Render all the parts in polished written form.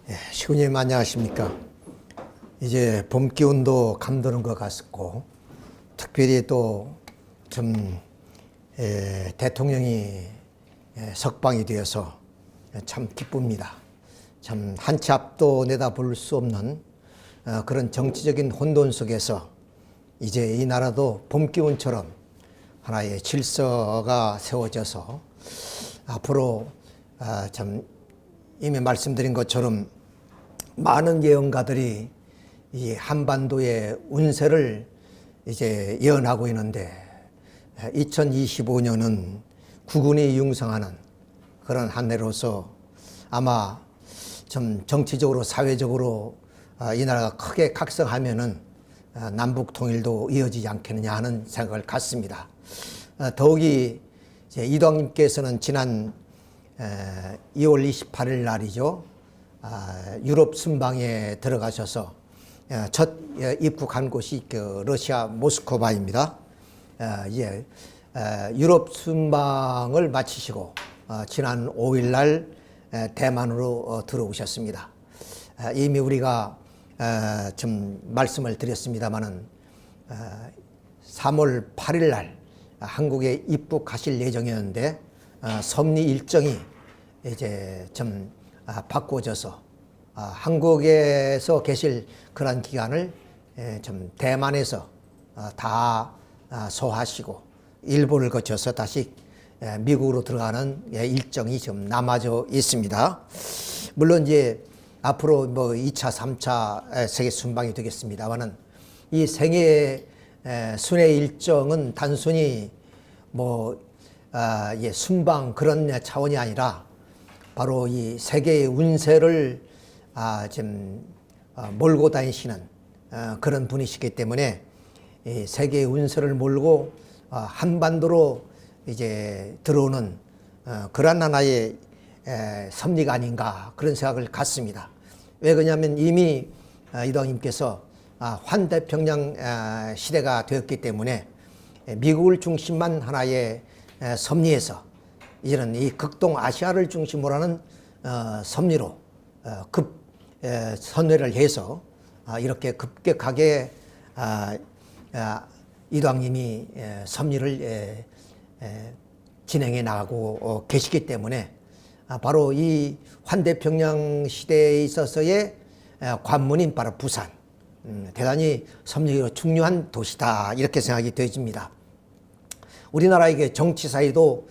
시구님 안녕하십니까. 이제 봄 기운도 감도는 것 같고, 특별히 또 좀 대통령이 석방이 되어서 참 기쁩니다. 참 한 치 앞도 내다볼 수 없는 그런 정치적인 혼돈 속에서 이제 이 나라도 봄 기운처럼 하나의 질서가 세워져서 앞으로 참 이미 말씀드린 것처럼 많은 예언가들이 이 한반도의 운세를 이제 예언하고 있는데 2025년은 국운이 융성하는 그런 한 해로서 아마 좀 정치적으로 사회적으로 이 나라가 크게 각성하면은 남북 통일도 이어지지 않겠느냐 하는 생각을 갖습니다. 더욱이 이제 이동님께서는 지난 2월 28일 날이죠. 유럽 순방에 들어가셔서 첫 입국한 곳이 그 러시아 모스크바입니다. 이제 유럽 순방을 마치시고 지난 5일 날 대만으로 들어오셨습니다. 이미 우리가 좀 말씀을 드렸습니다마는 3월 8일 날 한국에 입국하실 예정이었는데 섭리 일정이 이제 좀 바꿔져서 한국에서 계실 그런 기간을 좀 대만에서 다 소화하시고 일본을 거쳐서 다시 미국으로 들어가는 일정이 좀 남아져 있습니다. 물론 이제 앞으로 뭐 2차, 3차 세계 순방이 되겠습니다만은 이 생애 순회 일정은 단순히 뭐 순방 그런 차원이 아니라 바로 이 세계의 운세를 좀 몰고 다니시는 그런 분이시기 때문에 이 세계의 운세를 몰고 한반도로 이제 들어오는 그런 하나의 섭리가 아닌가 그런 생각을 갖습니다. 왜 그러냐면 이미 이동님께서 환태평양 시대가 되었기 때문에 미국을 중심한 하나의 섭리에서 이제는 이 극동 아시아를 중심으로 하는 섭리로 선회를 해서 이렇게 급격하게 이동님이 섭리를 진행해 나가고 계시기 때문에 바로 이 환태평양 시대에 있어서의 관문인 바로 부산, 대단히 섭리로 중요한 도시다 이렇게 생각이 되어집니다. 우리나라에게 정치사에도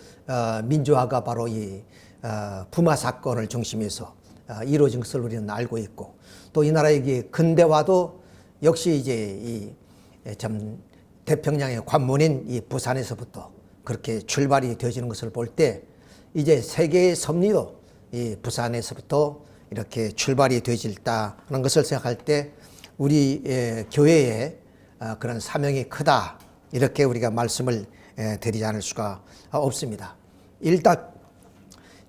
민주화가 바로 이 부마 사건을 중심해서 이루어진 것을 우리는 알고 있고, 또 이 나라에게 근대화도 역시 이제 참 태평양의 관문인 이 부산에서부터 그렇게 출발이 되어지는 것을 볼 때 이제 세계의 섭리도 이 부산에서부터 이렇게 출발이 되어질다는 것을 생각할 때 우리 교회의 그런 사명이 크다 이렇게 우리가 말씀을 드리지 않을 수가 없습니다. 일단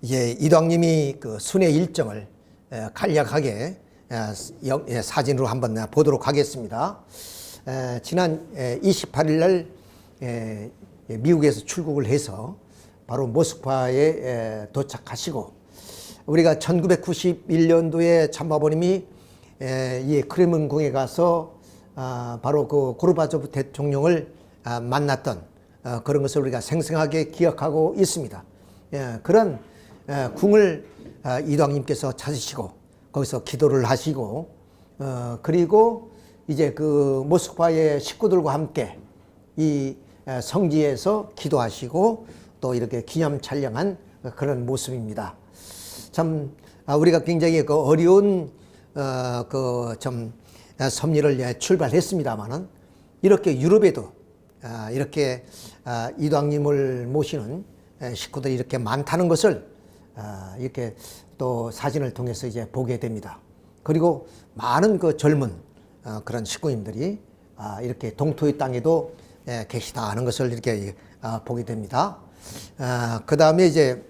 이제 이동님이 그 순회 일정을 간략하게 사진으로 한번 보도록 하겠습니다. 지난 28일 날 미국에서 출국을 해서 바로 모스크바에 도착하시고, 우리가 1991년도에 참모님이 이 크렘린궁에 가서 바로 그 고르바초프 대통령을 만났던 그런 것을 우리가 생생하게 기억하고 있습니다. 그런 궁을 이동님께서 찾으시고 거기서 기도를 하시고, 그리고 이제 그 모스크바의 식구들과 함께 이 성지에서 기도하시고 또 이렇게 기념 촬영한 그런 모습입니다. 참 우리가 굉장히 그 어려운 그 좀 섭리를 출발했습니다만은 이렇게 유럽에도 이렇게 이동님을 모시는 식구들이 이렇게 많다는 것을 이렇게 또 사진을 통해서 이제 보게 됩니다. 그리고 많은 그 젊은 그런 식구님들이 이렇게 동토의 땅에도 계시다 하는 것을 이렇게 보게 됩니다. 그 다음에 이제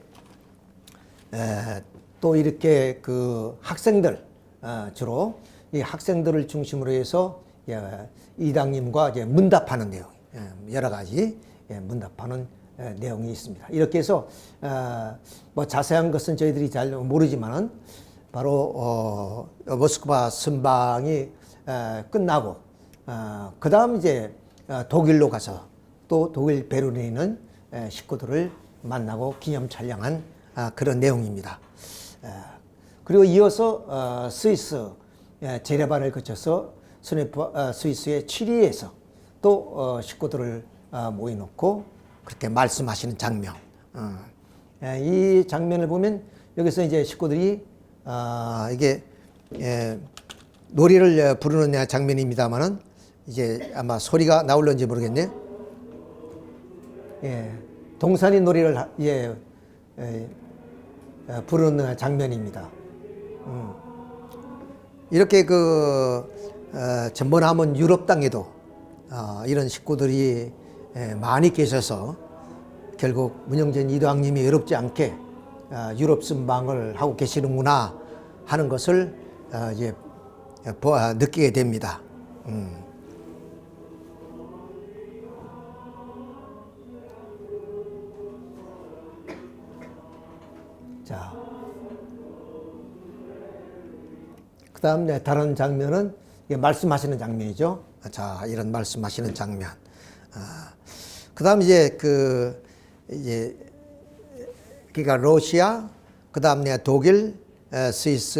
또 이렇게 그 학생들 주로 이 학생들을 중심으로 해서 이당님과 이제 문답하는 내용, 여러 가지 문답하는 내용이 있습니다. 이렇게 해서 뭐 자세한 것은 저희들이 잘 모르지만은 바로 모스크바 순방이 끝나고 그 다음 이제 독일로 가서 또 독일 베를린에 있는 식구들을 만나고 기념 촬영한 그런 내용입니다. 그리고 이어서 스위스 제네바를 거쳐서 스위스의 취리에서 또 식구들을 모여놓고 그렇게 말씀하시는 장면. 이 장면을 보면 여기서 이제 식구들이 이게 노래를 부르는 장면입니다만은 이제 아마 소리가 나올런지 모르겠네. 동산이 노래를 부르는 장면입니다. 이렇게 전번하면 유럽 땅에도 이런 식구들이 많이 계셔서 결국 문영전 이도학님이 어렵지 않게 유럽 순방을 하고 계시는구나 하는 것을 이제 느끼게 됩니다. 자, 그 다음 다른 장면은 말씀하시는 장면이죠. 자, 이런 말씀하시는 장면. 그 다음 이제 그러니까 러시아, 그 다음 독일, 스위스,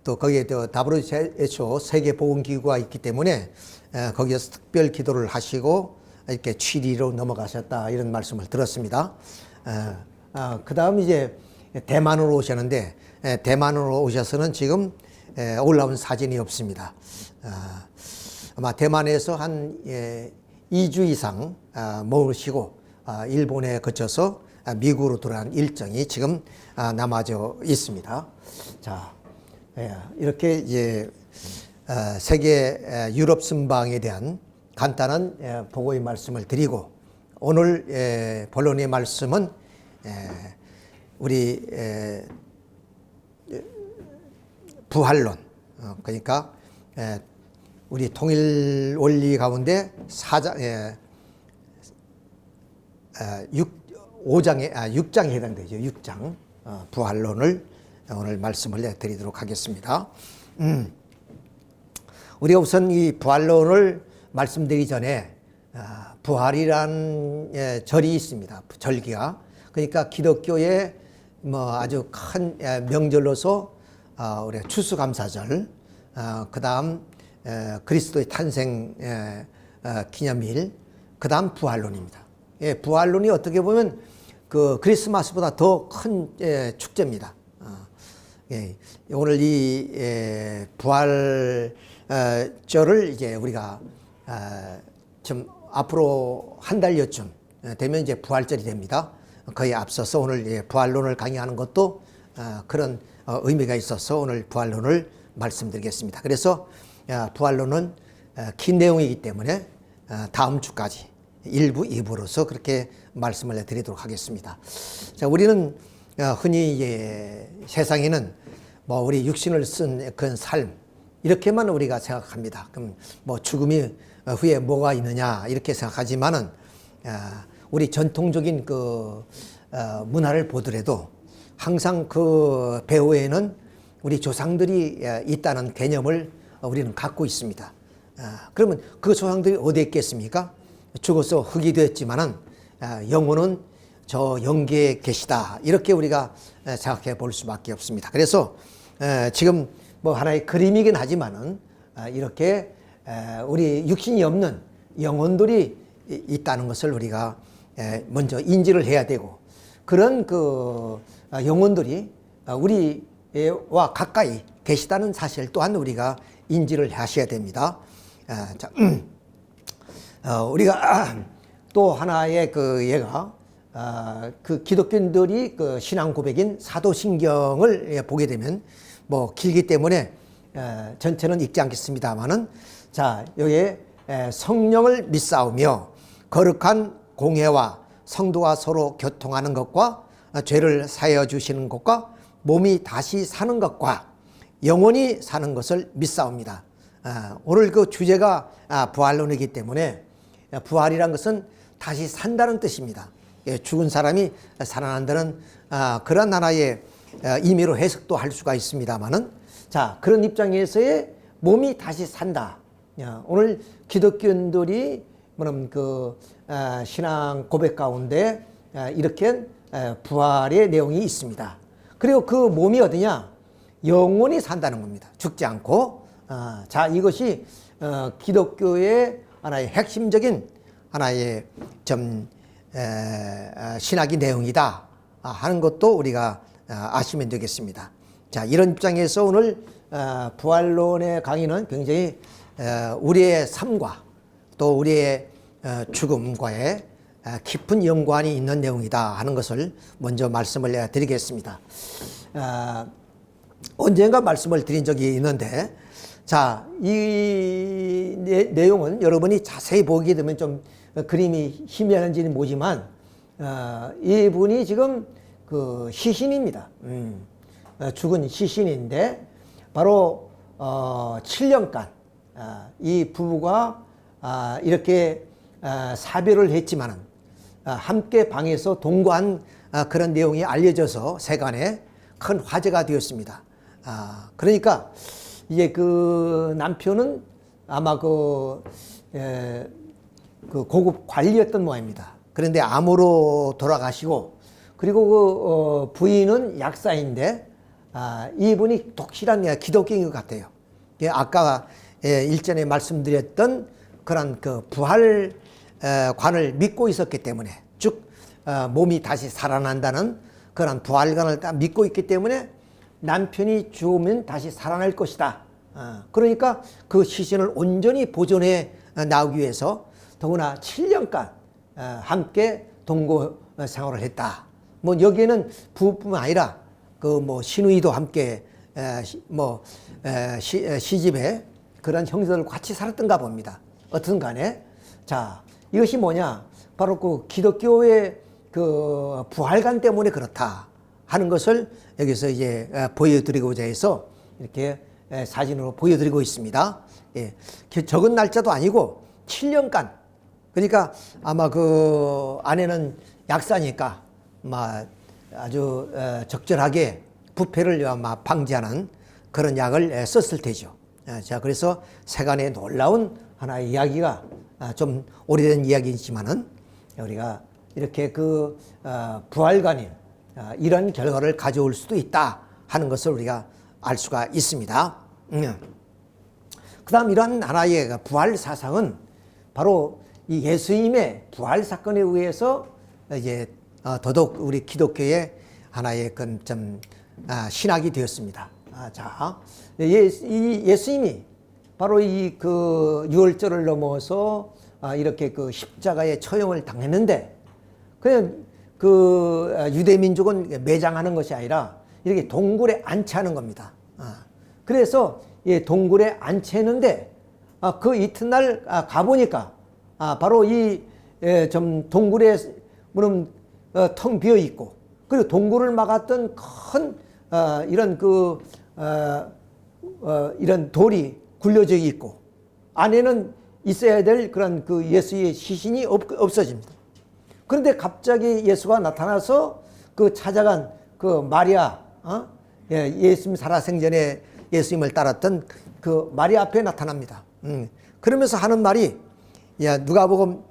또 거기에 또 WHO 세계보건기구가 있기 때문에 거기에서 특별 기도를 하시고 이렇게 취리로 넘어가셨다 이런 말씀을 들었습니다. 그 다음 이제 대만으로 오셨는데 대만으로 오셔서는 지금 올라온 사진이 없습니다. 아마 대만에서 한 2주 이상 머무시고 일본에 거쳐서 미국으로 돌아간 일정이 지금 남아져 있습니다. 자, 이렇게 이제 세계 유럽 순방에 대한 간단한 보고의 말씀을 드리고 오늘 본론의 말씀은 우리 부활론, 그러니까 우리 통일 원리 가운데 6장에 해당되죠. 6장 부활론을 오늘 말씀을 드리도록 하겠습니다. 우리가 우선 이 부활론을 말씀드리기 전에 부활이란 절이 있습니다. 절기가. 그러니까 기독교의 뭐 아주 큰 명절로서 우리가 추수감사절, 그 다음 그리스도의 탄생 기념일, 그 다음 부활론입니다. 부활론이 어떻게 보면 그 크리스마스보다 더 큰 축제입니다. 오늘 이 부활절을 이제 우리가 좀 앞으로 한 달여쯤 되면 이제 부활절이 됩니다. 거의 앞서서 오늘 부활론을 강의하는 것도 그런 의미가 있어서 오늘 부활론을 말씀드리겠습니다. 그래서 부활론은 긴 내용이기 때문에 다음 주까지 1부, 2부로서 그렇게 말씀을 드리도록 하겠습니다. 자, 우리는 흔히 세상에는 뭐 우리 육신을 쓴 그런 삶 이렇게만 우리가 생각합니다. 그럼 뭐 죽음이 후에 뭐가 있느냐 이렇게 생각하지만은 우리 전통적인 그 문화를 보더라도 항상 그 배후에는 우리 조상들이 있다는 개념을 우리는 갖고 있습니다. 그러면 그 조상들이 어디에 있겠습니까? 죽어서 흙이 되었지만은 영혼은 저 영계에 계시다. 이렇게 우리가 생각해 볼 수밖에 없습니다. 그래서 지금 뭐 하나의 그림이긴 하지만은 이렇게 우리 육신이 없는 영혼들이 있다는 것을 우리가 먼저 인지를 해야 되고 그런 그 영혼들이 우리와 가까이 계시다는 사실 또한 우리가 인지를 하셔야 됩니다. 자, 우리가 또 하나의 그 예가 그 기독교인들이 그 신앙 고백인 사도신경을 보게 되면 뭐 길기 때문에 전체는 읽지 않겠습니다만은 자 여기에 성령을 믿사오며 거룩한 공회와 성도가 서로 교통하는 것과 죄를 사하여 주시는 것과 몸이 다시 사는 것과 영원히 사는 것을 믿사옵니다. 오늘 그 주제가 부활론이기 때문에 부활이란 것은 다시 산다는 뜻입니다. 죽은 사람이 살아난다는 그런 하나의 임의로 해석도 할 수가 있습니다만은, 자, 그런 입장에서의 몸이 다시 산다. 오늘 기독교인들이 뭐냐면 신앙 고백 가운데 이렇게 부활의 내용이 있습니다. 그리고 그 몸이 어디냐? 영원히 산다는 겁니다. 죽지 않고. 자, 이것이 기독교의 하나의 핵심적인 하나의 신학의 내용이다 하는 것도 우리가 아시면 되겠습니다. 자, 이런 입장에서 오늘 부활론의 강의는 굉장히 우리의 삶과 또 우리의 죽음과의 깊은 연관이 있는 내용이다 하는 것을 먼저 말씀을 드리겠습니다. 언젠가 말씀을 드린 적이 있는데, 자, 이 내용은 여러분이 자세히 보게 되면 좀 그림이 희미한지는 모지만, 이분이 지금 시신입니다. 죽은 시신인데, 바로 7년간 이 부부가 이렇게 사별을 했지만은 함께 방에서 동거한 그런 내용이 알려져서 세간에 큰 화제가 되었습니다. 그러니까 이제 그 남편은 아마 고급 관리였던 모양입니다. 그런데 암으로 돌아가시고, 그리고 부인은 약사인데 이분이 독실한 기독교인 것 같아요. 아까 일전에 말씀드렸던 그런 부활관을 믿고 있었기 때문에, 즉 몸이 다시 살아난다는 그런 부활관을 딱 믿고 있기 때문에 남편이 죽으면 다시 살아날 것이다. 그러니까 그 시신을 온전히 보존해 나오기 위해서 더구나 7년간 함께 동거 생활을 했다. 뭐 여기에는 부부뿐만 아니라 시누이도 함께 시집에 그런 형제들과 같이 살았던가 봅니다. 어떤 간에. 자, 이것이 뭐냐? 바로 그 기독교의 그 부활관 때문에 그렇다 하는 것을 여기서 이제 보여드리고자 해서 이렇게 사진으로 보여드리고 있습니다. 예. 적은 날짜도 아니고 7년간. 그러니까 아마 그 아내는 약사니까 아주 적절하게 부패를 아마 방지하는 그런 약을 썼을 테죠. 자, 그래서 세간에 놀라운 하나의 이야기가 좀 오래된 이야기이지만은 우리가 이렇게 부활관인 이런 결과를 가져올 수도 있다 하는 것을 우리가 알 수가 있습니다. 그 다음 이러한 하나의 부활 사상은 바로 이 예수님의 부활 사건에 의해서 이제 더더욱 우리 기독교의 하나의 신학이 되었습니다. 자, 이 예수님이 바로 이 유월절을 넘어서 이렇게 십자가의 처형을 당했는데, 그냥 유대 민족은 매장하는 것이 아니라 이렇게 동굴에 안치하는 겁니다. 그래서 동굴에 안치했는데 그 이튿날 가보니까 바로 이 동굴에 문은 텅 비어 있고, 그리고 동굴을 막았던 큰 이런 돌이 굴려져 있고, 안에는 있어야 될 그런 예수의 시신이 없어집니다. 그런데 갑자기 예수가 나타나서 찾아간 마리아, 예수님 살아생전에 예수님을 따랐던 마리아 앞에 나타납니다. 그러면서 하는 말이, 누가복음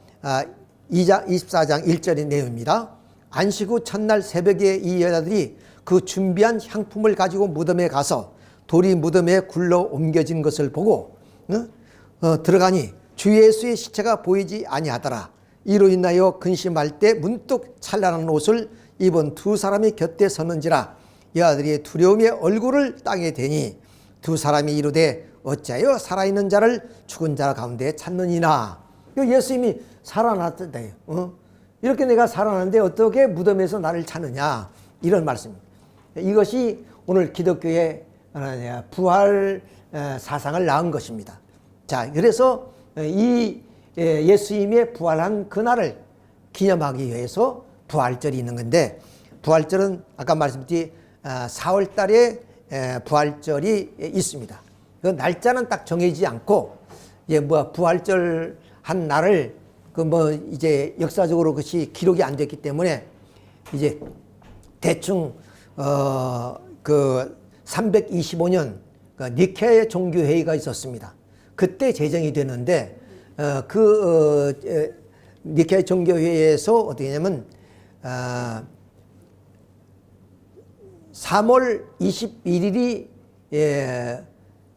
2장 24장 1절의 내용입니다. 안식 후 첫날 새벽에 이 여자들이 그 준비한 향품을 가지고 무덤에 가서 돌이 무덤에 굴러 옮겨진 것을 보고 들어가니 주 예수의 시체가 보이지 아니하더라. 이로 인하여 근심할 때 문득 찬란한 옷을 입은 두 사람이 곁에 섰는지라. 여자들이 두려움에 얼굴을 땅에 대니 두 사람이 이르되 어찌하여 살아있는 자를 죽은 자 가운데 찾느니나. 예수님이 살아났다. 이렇게 내가 살아났는데 어떻게 무덤에서 나를 찾느냐, 이런 말씀입니다. 이것이 오늘 기독교의 부활 사상을 낳은 것입니다. 자, 그래서 이 예수님의 부활한 그날을 기념하기 위해서 부활절이 있는 건데, 부활절은 아까 말씀드린 4월 달에 부활절이 있습니다. 그 날짜는 딱 정해지지 않고, 부활절 한 날을 이제 역사적으로 그것이 기록이 안 됐기 때문에 이제 대충 그 325년 그 니케아 종교회의가 있었습니다. 그때 제정이 되는데 니케아 종교회의에서 어떻게 하냐면 3월 21일이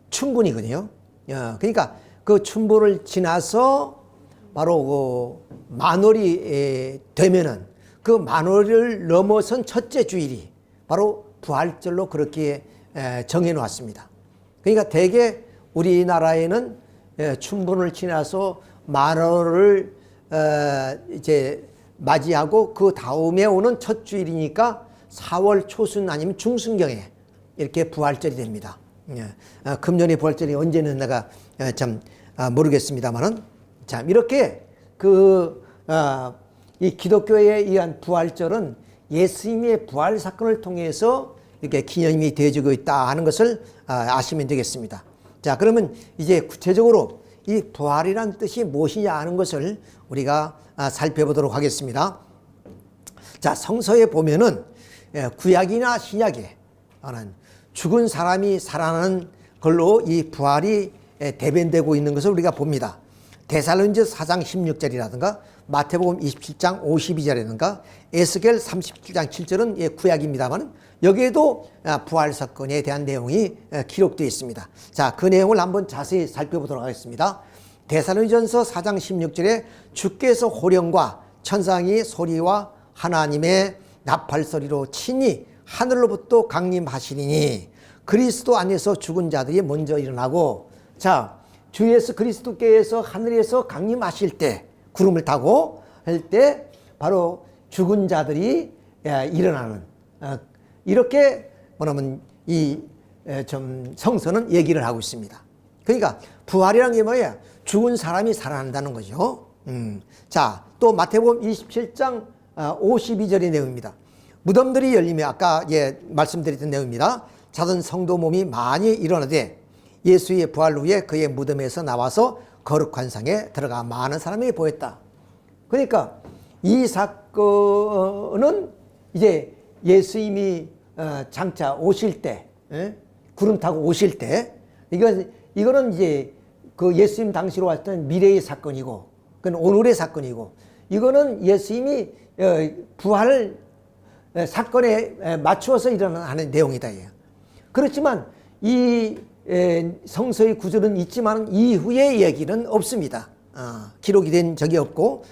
춘분이거든요. 그러니까 그 춘분을 지나서 바로 그 만월이 되면은 그 만월을 넘어선 첫째 주일이 바로 부활절로 그렇게 정해 놓았습니다. 그러니까 대개 우리나라에는 춘분을 지나서 만월을 이제 맞이하고 그 다음에 오는 첫 주일이니까 4월 초순 아니면 중순경에 이렇게 부활절이 됩니다. 금년에 부활절이 언제는 내가 참 모르겠습니다만은 참 이렇게 이 기독교에 의한 부활절은 예수님의 부활 사건을 통해서 이렇게 기념이 되어지고 있다 하는 것을 아시면 되겠습니다. 자, 그러면 이제 구체적으로 이 부활이란 뜻이 무엇이냐 하는 것을 우리가 살펴보도록 하겠습니다. 자, 성서에 보면은 구약이나 신약에 죽은 사람이 살아나는 걸로 이 부활이 대변되고 있는 것을 우리가 봅니다. 데살로니가서 4장 16절이라든가 마태복음 27장 52절이라든가 에스겔 37장 7절은 구약입니다만 여기에도 부활 사건에 대한 내용이 기록되어 있습니다. 자, 그 내용을 한번 자세히 살펴보도록 하겠습니다. 데살로니가서 4장 16절에 주께서 호령과 천상의 소리와 하나님의 나팔 소리로 친히 하늘로부터 강림하시리니 그리스도 안에서 죽은 자들이 먼저 일어나고, 자, 주 예수 그리스도께서 하늘에서 강림하실 때 구름을 타고 할 때 바로 죽은 자들이 일어나는, 이렇게 뭐냐면 이 좀 성서는 얘기를 하고 있습니다. 그러니까 부활이라는 게 뭐야? 죽은 사람이 살아난다는 거죠. 자, 또 마태복음 27장 52절의 내용입니다. 무덤들이 열리며 아까 말씀드렸던 내용입니다. 자던 성도 몸이 많이 일어나되 예수의 부활 후에 그의 무덤에서 나와서 거룩한 상에 들어가 많은 사람이 보였다. 그러니까 이 사건은 이제 예수님이 장차 오실 때, 구름 타고 오실 때, 이거는 이제 그 예수님 당시로 왔던 미래의 사건이고, 그건 오늘의 사건이고, 이거는 예수님이 부활 사건에 맞추어서 일어나는 내용이다. 그렇지만 이 성서의 구절은 있지만 이후의 얘기는 없습니다. 기록이 된 적이 없고,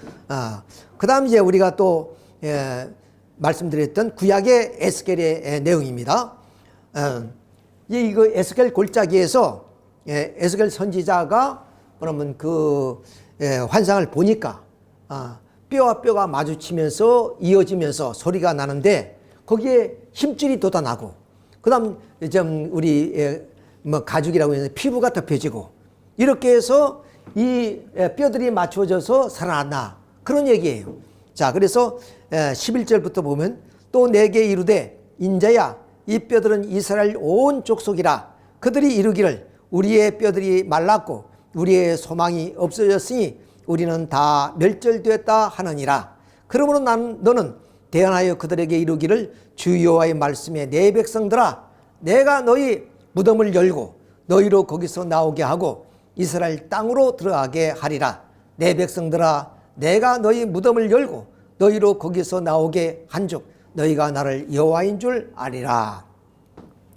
그 다음 이제 우리가 또 말씀드렸던 구약의 에스겔의 내용입니다. 이거 에스겔 골짜기에서 에스겔 선지자가 그러면 그 환상을 보니까 뼈와 뼈가 마주치면서 이어지면서 소리가 나는데 거기에 힘줄이 돋아나고, 그다음 좀 우리 뭐 가죽이라고 해서 피부가 덮여지고, 이렇게 해서 이 뼈들이 맞춰져서 살아났나 그런 얘기예요. 자, 그래서 11절부터 보면 또 내게 이르되 인자야 이 뼈들은 이스라엘 온 족속이라. 그들이 이르기를 우리의 뼈들이 말랐고 우리의 소망이 없어졌으니 우리는 다 멸절되었다 하느니라. 그러므로 너는 대언하여 그들에게 이르기를 주 여호와의 말씀에 내 백성들아 내가 너희 무덤을 열고 너희로 거기서 나오게 하고 이스라엘 땅으로 들어가게 하리라. 내 백성들아 내가 너희 무덤을 열고 너희로 거기서 나오게 한즉 너희가 나를 여호와인 줄 아리라.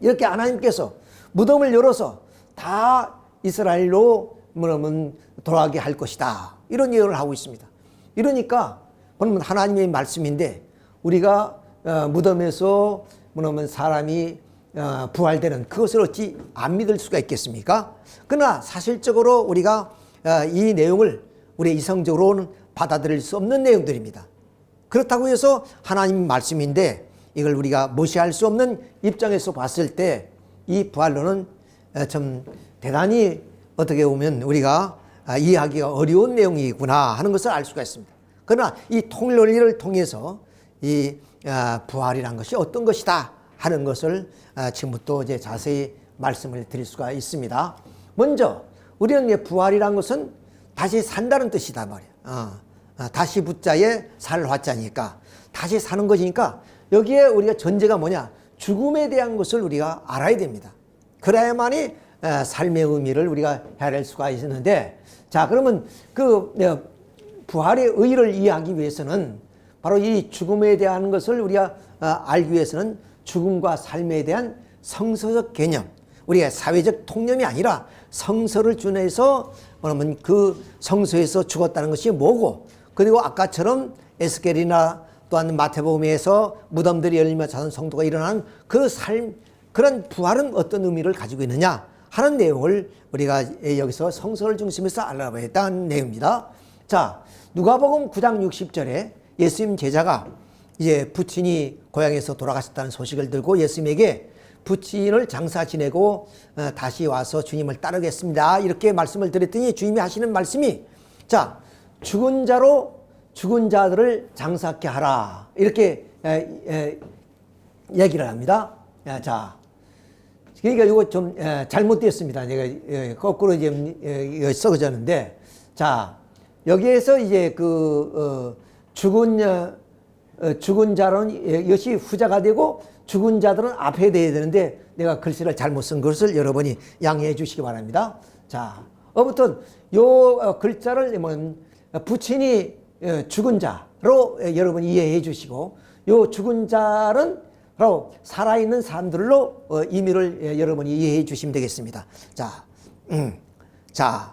이렇게 하나님께서 무덤을 열어서 다 이스라엘로 돌아가게 할 것이다, 이런 예언을 하고 있습니다. 이러니까 하나님의 말씀인데 우리가 무덤에서 사람이 부활되는 그것을 어찌 안 믿을 수가 있겠습니까? 그러나 사실적으로 우리가 이 내용을 우리 이성적으로는 받아들일 수 없는 내용들입니다. 그렇다고 해서 하나님 말씀인데 이걸 우리가 무시할 수 없는 입장에서 봤을 때 이 부활론은 좀 대단히 어떻게 보면 우리가 이해하기가 어려운 내용이구나 하는 것을 알 수가 있습니다. 그러나 이 통일론리를 통해서 이 부활이란 것이 어떤 것이다 하는 것을 지금부터 이제 자세히 말씀을 드릴 수가 있습니다. 먼저 우리는 부활이란 것은 다시 산다는 뜻이다 말이야. 다시 붙자에 살 화자니까 다시 사는 것이니까 여기에 우리가 전제가 뭐냐? 죽음에 대한 것을 우리가 알아야 됩니다. 그래야만이 삶의 의미를 우리가 헤아릴 수가 있는데, 자, 그러면 그 부활의 의의를 이해하기 위해서는 바로 이 죽음에 대한 것을 우리가 알기 위해서는 죽음과 삶에 대한 성서적 개념, 우리가 사회적 통념이 아니라 성서를 준해서 뭐냐면 그 성서에서 죽었다는 것이 뭐고, 그리고 아까처럼 에스겔이나 또한 마태복음에서 무덤들이 열리며 자선 성도가 일어나는 그 삶, 그런 부활은 어떤 의미를 가지고 있느냐 하는 내용을 우리가 여기서 성서를 중심에서 알아봐야겠다는 내용입니다. 자, 누가복음 9장 60절에 예수님 제자가 이제 부친이 고향에서 돌아가셨다는 소식을 들고 예수님에게 부친을 장사 지내고 다시 와서 주님을 따르겠습니다, 이렇게 말씀을 드렸더니 주님이 하시는 말씀이, 자, 죽은 자로 죽은 자들을 장사케 하라, 이렇게 얘기를 합니다. 자, 그러니까 이거 좀 잘못되었습니다. 내가 거꾸로 이제 써졌는데, 자, 여기에서 이제 그 죽은 자는 이것이 후자가 되고 죽은 자들은 앞에 돼야 되는데 내가 글씨를 잘못 쓴 것을 여러분이 양해해 주시기 바랍니다. 자, 아무튼 요 글자를 부친이 죽은 자로 여러분이 이해해 주시고, 요 죽은 자는 바로 살아있는 사람들로 의미를 여러분이 이해해 주시면 되겠습니다. 자, 자,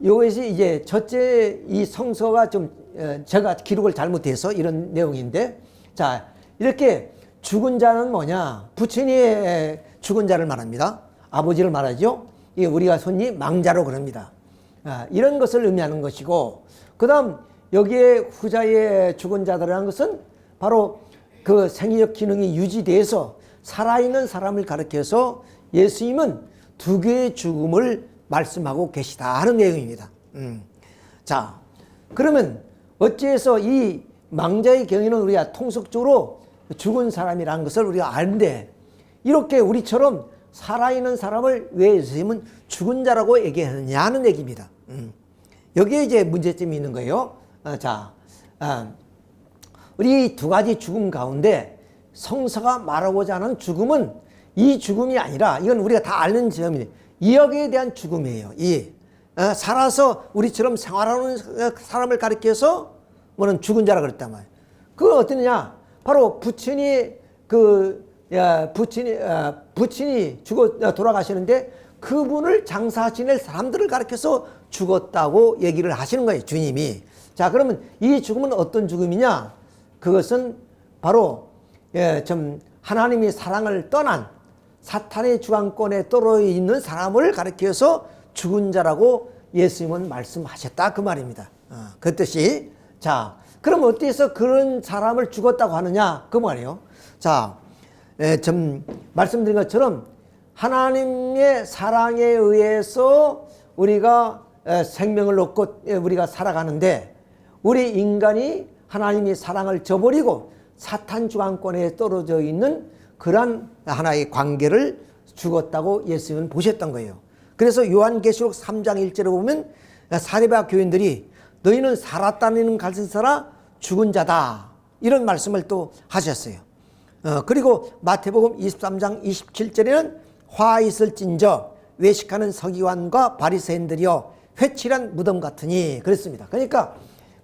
이것이 이제 첫째 이 성서가 좀 제가 기록을 잘못해서 이런 내용인데, 자, 이렇게 죽은 자는 뭐냐? 부친이 죽은 자를 말합니다. 아버지를 말하죠. 이게 우리가 손이 망자로 그럽니다. 이런 것을 의미하는 것이고, 그 다음 여기에 후자의 죽은 자들이라는 것은 바로 그 생리적 기능이 유지돼서 살아있는 사람을 가리켜서 예수님은 두 개의 죽음을 말씀하고 계시다 하는 내용입니다. 자, 그러면 어찌해서 이 망자의 경우에는 우리가 통속적으로 죽은 사람이라는 것을 우리가 아는데, 이렇게 우리처럼 살아있는 사람을 왜 예수님은 죽은 자라고 얘기하느냐 하는 얘기입니다. 여기에 이제 문제점이 있는 거예요. 자, 우리 두 가지 죽음 가운데 성서가 말하고자 하는 죽음은 이 죽음이 아니라, 이건 우리가 다 아는 점이에요. 이역에 대한 죽음이에요. 살아서 우리처럼 생활하는 사람을 가리켜서 뭐는 죽은 자라 그랬단 말이에요. 그건 어떠냐? 바로 부친이 죽어 돌아가시는데 그분을 장사 지낼 사람들을 가리켜서 죽었다고 얘기를 하시는 거예요, 주님이. 자, 그러면 이 죽음은 어떤 죽음이냐? 그것은 바로 좀 하나님이 사랑을 떠난 사탄의 주관권에 떨어져 있는 사람을 가리켜서 죽은 자라고 예수님은 말씀하셨다, 그 말입니다. 그 뜻이. 자, 그럼 어때서 그런 사람을 죽었다고 하느냐, 그 말이에요. 자, 좀 말씀드린 것처럼 하나님의 사랑에 의해서 우리가 생명을 얻고 우리가 살아가는데, 우리 인간이 하나님의 사랑을 저버리고 사탄 주관권에 떨어져 있는 그러한 하나의 관계를 죽었다고 예수님은 보셨던 거예요. 그래서 요한계시록 3장 1절에 보면 사리바 교인들이 너희는 살았다는 것을 살아 죽은 자다, 이런 말씀을 또 하셨어요. 그리고 마태복음 23장 27절에는 화 있을진저 외식하는 서기관과 바리새인들이여 회칠한 무덤 같으니 그랬습니다. 그러니까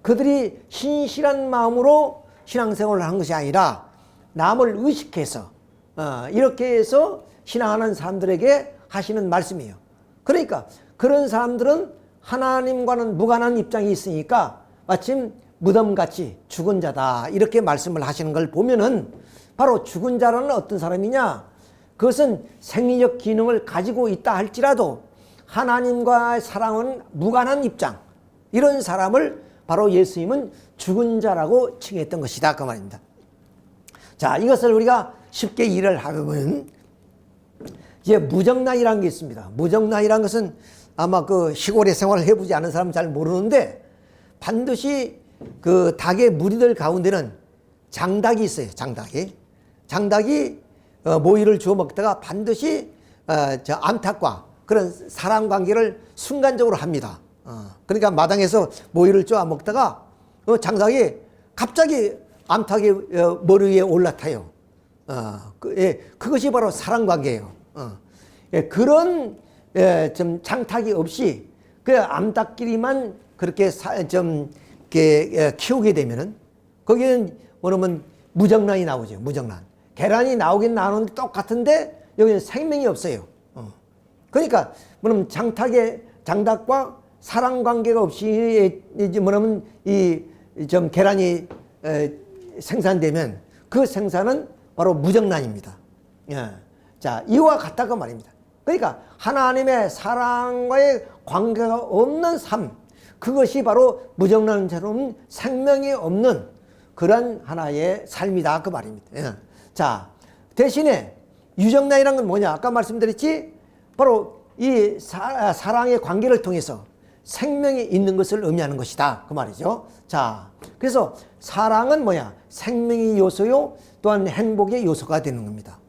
그들이 신실한 마음으로 신앙생활을 한 것이 아니라 남을 의식해서 이렇게 해서 신앙하는 사람들에게 하시는 말씀이에요. 그러니까 그런 사람들은 하나님과는 무관한 입장이 있으니까 마침 무덤같이 죽은 자다, 이렇게 말씀을 하시는 걸 보면은 바로 죽은 자라는 어떤 사람이냐? 그것은 생리적 기능을 가지고 있다 할지라도 하나님과의 사랑은 무관한 입장, 이런 사람을 바로 예수님은 죽은 자라고 칭했던 것이다, 그 말입니다. 자, 이것을 우리가 쉽게 이해를 하면 이제 무정란이라는 게 있습니다. 무정란이라는 것은 아마 그 시골에 생활을 해보지 않은 사람은 잘 모르는데, 반드시 그 닭의 무리들 가운데는 장닭이 있어요. 장닭이 모이를 주워 먹다가 반드시 암탉과 그런 사람 관계를 순간적으로 합니다. 그러니까 마당에서 모이를 쪼아 먹다가 장닭이 갑자기 암탉의 머리 위에 올라타요. 그것이 바로 사랑 관계예요. 그런 좀 장탁이 없이 그 암탉끼리만 그렇게 좀 이렇게 키우게 되면은 거기는 뭐냐면 무정란이 나오죠. 무정란. 계란이 나오긴 나오는데 똑같은데 여기는 생명이 없어요. 그러니까 뭐냐면 장닭과 사랑 관계가 없이 이제 뭐냐면 이 좀 계란이 생산되면 그 생산은 바로 무정란입니다. 자, 이와 같다고 말입니다. 그러니까 하나님의 사랑과의 관계가 없는 삶, 그것이 바로 무정란처럼 생명이 없는 그런 하나의 삶이다 그 말입니다. 자, 대신에 유정란이라는 건 뭐냐? 아까 말씀드렸지? 바로 이 사랑의 관계를 통해서 생명이 있는 것을 의미하는 것이다 그 말이죠. 자, 그래서 사랑은 뭐야? 생명의 요소요, 또한 행복의 요소가 되는 겁니다.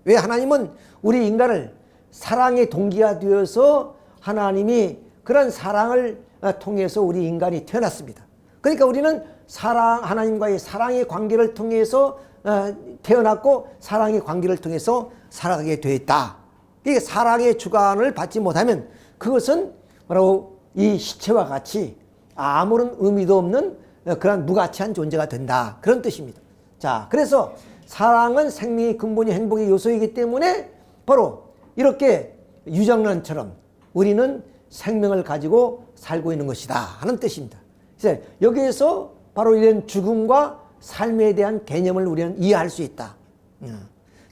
왜 하나님은 우리 인간을 사랑의 동기가 되어서 하나님이 그런 사랑을 통해서 우리 인간이 태어났습니다. 그러니까 우리는 하나님과의 사랑의 관계를 통해서 태어났고 사랑의 관계를 통해서 살아가게 되어 있다. 이게 사랑의 주관을 받지 못하면 그것은 바로 이 시체와 같이 아무런 의미도 없는 그런 무가치한 존재가 된다. 그런 뜻입니다. 자, 그래서 사랑은 생명의 근본이 행복의 요소이기 때문에 바로 이렇게 유정란처럼 우리는 생명을 가지고 살고 있는 것이다 하는 뜻입니다. 그래서 여기에서 바로 이런 죽음과 삶에 대한 개념을 우리는 이해할 수 있다.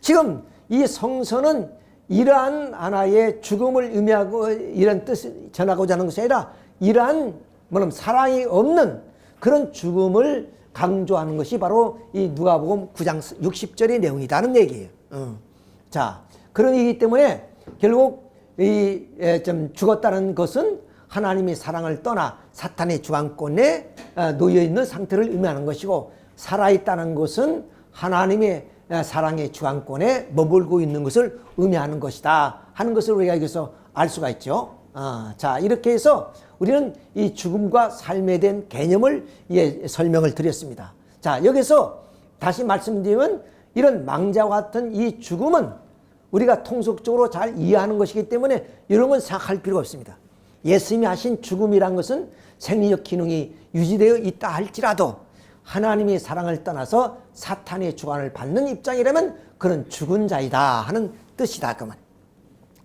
지금 이 성서는 이러한 하나의 죽음을 의미하고 이런 뜻을 전하고자 하는 것이 아니라 이러한 뭐냐면 사랑이 없는 그런 죽음을 강조하는 것이 바로 이 누가복음 9장 60절의 내용이라는 얘기예요. 자, 그런 얘기이기 때문에 결국 이 좀 죽었다는 것은 하나님의 사랑을 떠나 사탄의 주관권에 놓여 있는 상태를 의미하는 것이고, 살아있다는 것은 하나님의 사랑의 주관권에 머물고 있는 것을 의미하는 것이다 하는 것을 우리가 여기서 알 수가 있죠. 자, 이렇게 해서 우리는 이 죽음과 삶에 대한 개념을 설명을 드렸습니다. 자, 여기서 다시 말씀드리면 이런 망자와 같은 이 죽음은 우리가 통속적으로 잘 이해하는 것이기 때문에 이런 건 생각할 필요가 없습니다. 예수님이 하신 죽음이란 것은 생리적 기능이 유지되어 있다 할지라도 하나님의 사랑을 떠나서 사탄의 주관을 받는 입장이라면 그런 죽은 자이다 하는 뜻이다 그 말.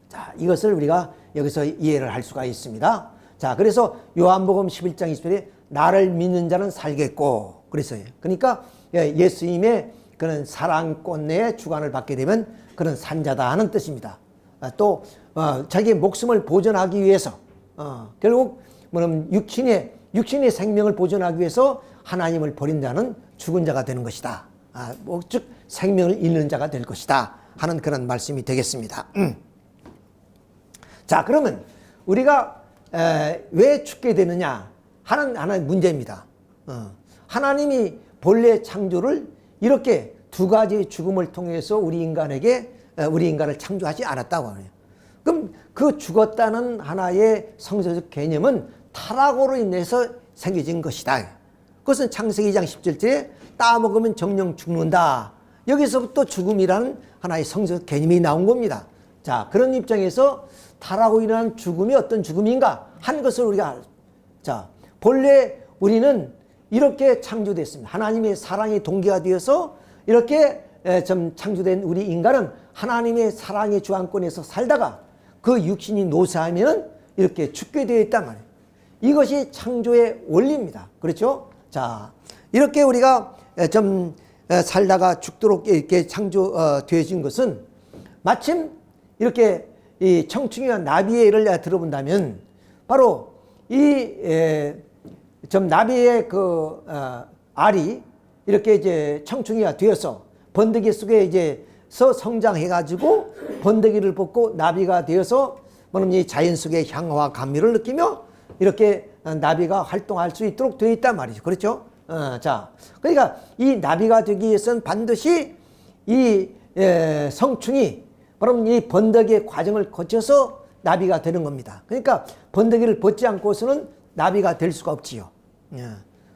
자, 이것을 우리가 여기서 이해를 할 수가 있습니다. 자, 그래서 요한복음 11장 20절에 나를 믿는 자는 살겠고 그랬어요. 그러니까 예수님의 그런 사랑권의 주관을 받게 되면 그런 산자다 하는 뜻입니다. 또 자기의 목숨을 보존하기 위해서 결국 뭐냐면 육신의 생명을 보존하기 위해서 하나님을 버린 자는 죽은 자가 되는 것이다. 즉 생명을 잃는 자가 될 것이다 하는 그런 말씀이 되겠습니다. 자, 그러면 우리가 왜 죽게 되느냐 하는 하나의 문제입니다. 하나님이 본래 창조를 이렇게 두 가지 죽음을 통해서 우리 인간을 창조하지 않았다고 하네요. 그럼 그 죽었다는 하나의 성서적 개념은 타락으로 인해서 생겨진 것이다. 그것은 창세기 2장 10절에 따먹으면 정령 죽는다. 여기서부터 죽음이라는 하나의 성서적 개념이 나온 겁니다. 자, 그런 입장에서 타락으로 인한 죽음이 어떤 죽음인가 한 것을 우리가 자, 본래 우리는 이렇게 창조됐습니다. 하나님의 사랑의 동기가 되어서 이렇게 좀 창조된 우리 인간은 하나님의 사랑의 주관권에서 살다가 그 육신이 노쇠하면 이렇게 죽게 되어 있단 말이에요. 이것이 창조의 원리입니다. 그렇죠? 자, 이렇게 우리가 좀 살다가 죽도록 이렇게 창조되어진 것은 마침 이렇게 이 청충이와 나비의 예를 들어본다면 바로 이 좀 나비의 그 알이 이렇게 이제 청충이가 되어서 번데기 속에 이제서 성장해가지고 번데기를 벗고 나비가 되어서 뭐냐면 이 자연 속의 향화와 감미를 느끼며 이렇게 나비가 활동할 수 있도록 되어 있단 말이죠. 그렇죠? 자, 그러니까 이 나비가 되기 위해서는 반드시 이 성충이 바로 이 번데기의 과정을 거쳐서 나비가 되는 겁니다. 그러니까 번데기를 벗지 않고서는 나비가 될 수가 없지요.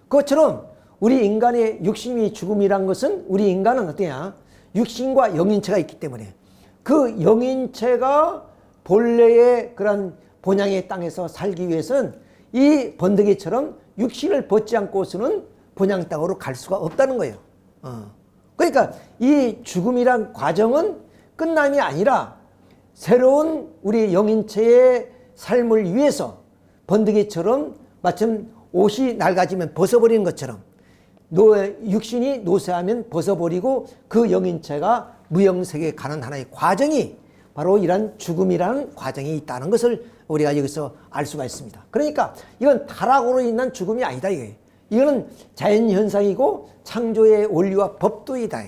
그것처럼 우리 인간의 육신이 죽음이란 것은 우리 인간은 어떠냐? 육신과 영인체가 있기 때문에 그 영인체가 본래의 그런 본향의 땅에서 살기 위해서는 이 번데기처럼 육신을 벗지 않고서는 본향 땅으로 갈 수가 없다는 거예요. 그러니까 이 죽음이란 과정은 끝남이 아니라 새로운 우리 영인체의 삶을 위해서 번데기처럼 마침 옷이 낡아지면 벗어버리는 것처럼 육신이 노쇠하면 벗어버리고 그 영인체가 무영세계에 가는 하나의 과정이 바로 이런 죽음이라는 과정이 있다는 것을 우리가 여기서 알 수가 있습니다. 그러니까 이건 타락으로 인한 죽음이 아니다 이거예요. 이거는 자연현상이고 창조의 원리와 법도이다.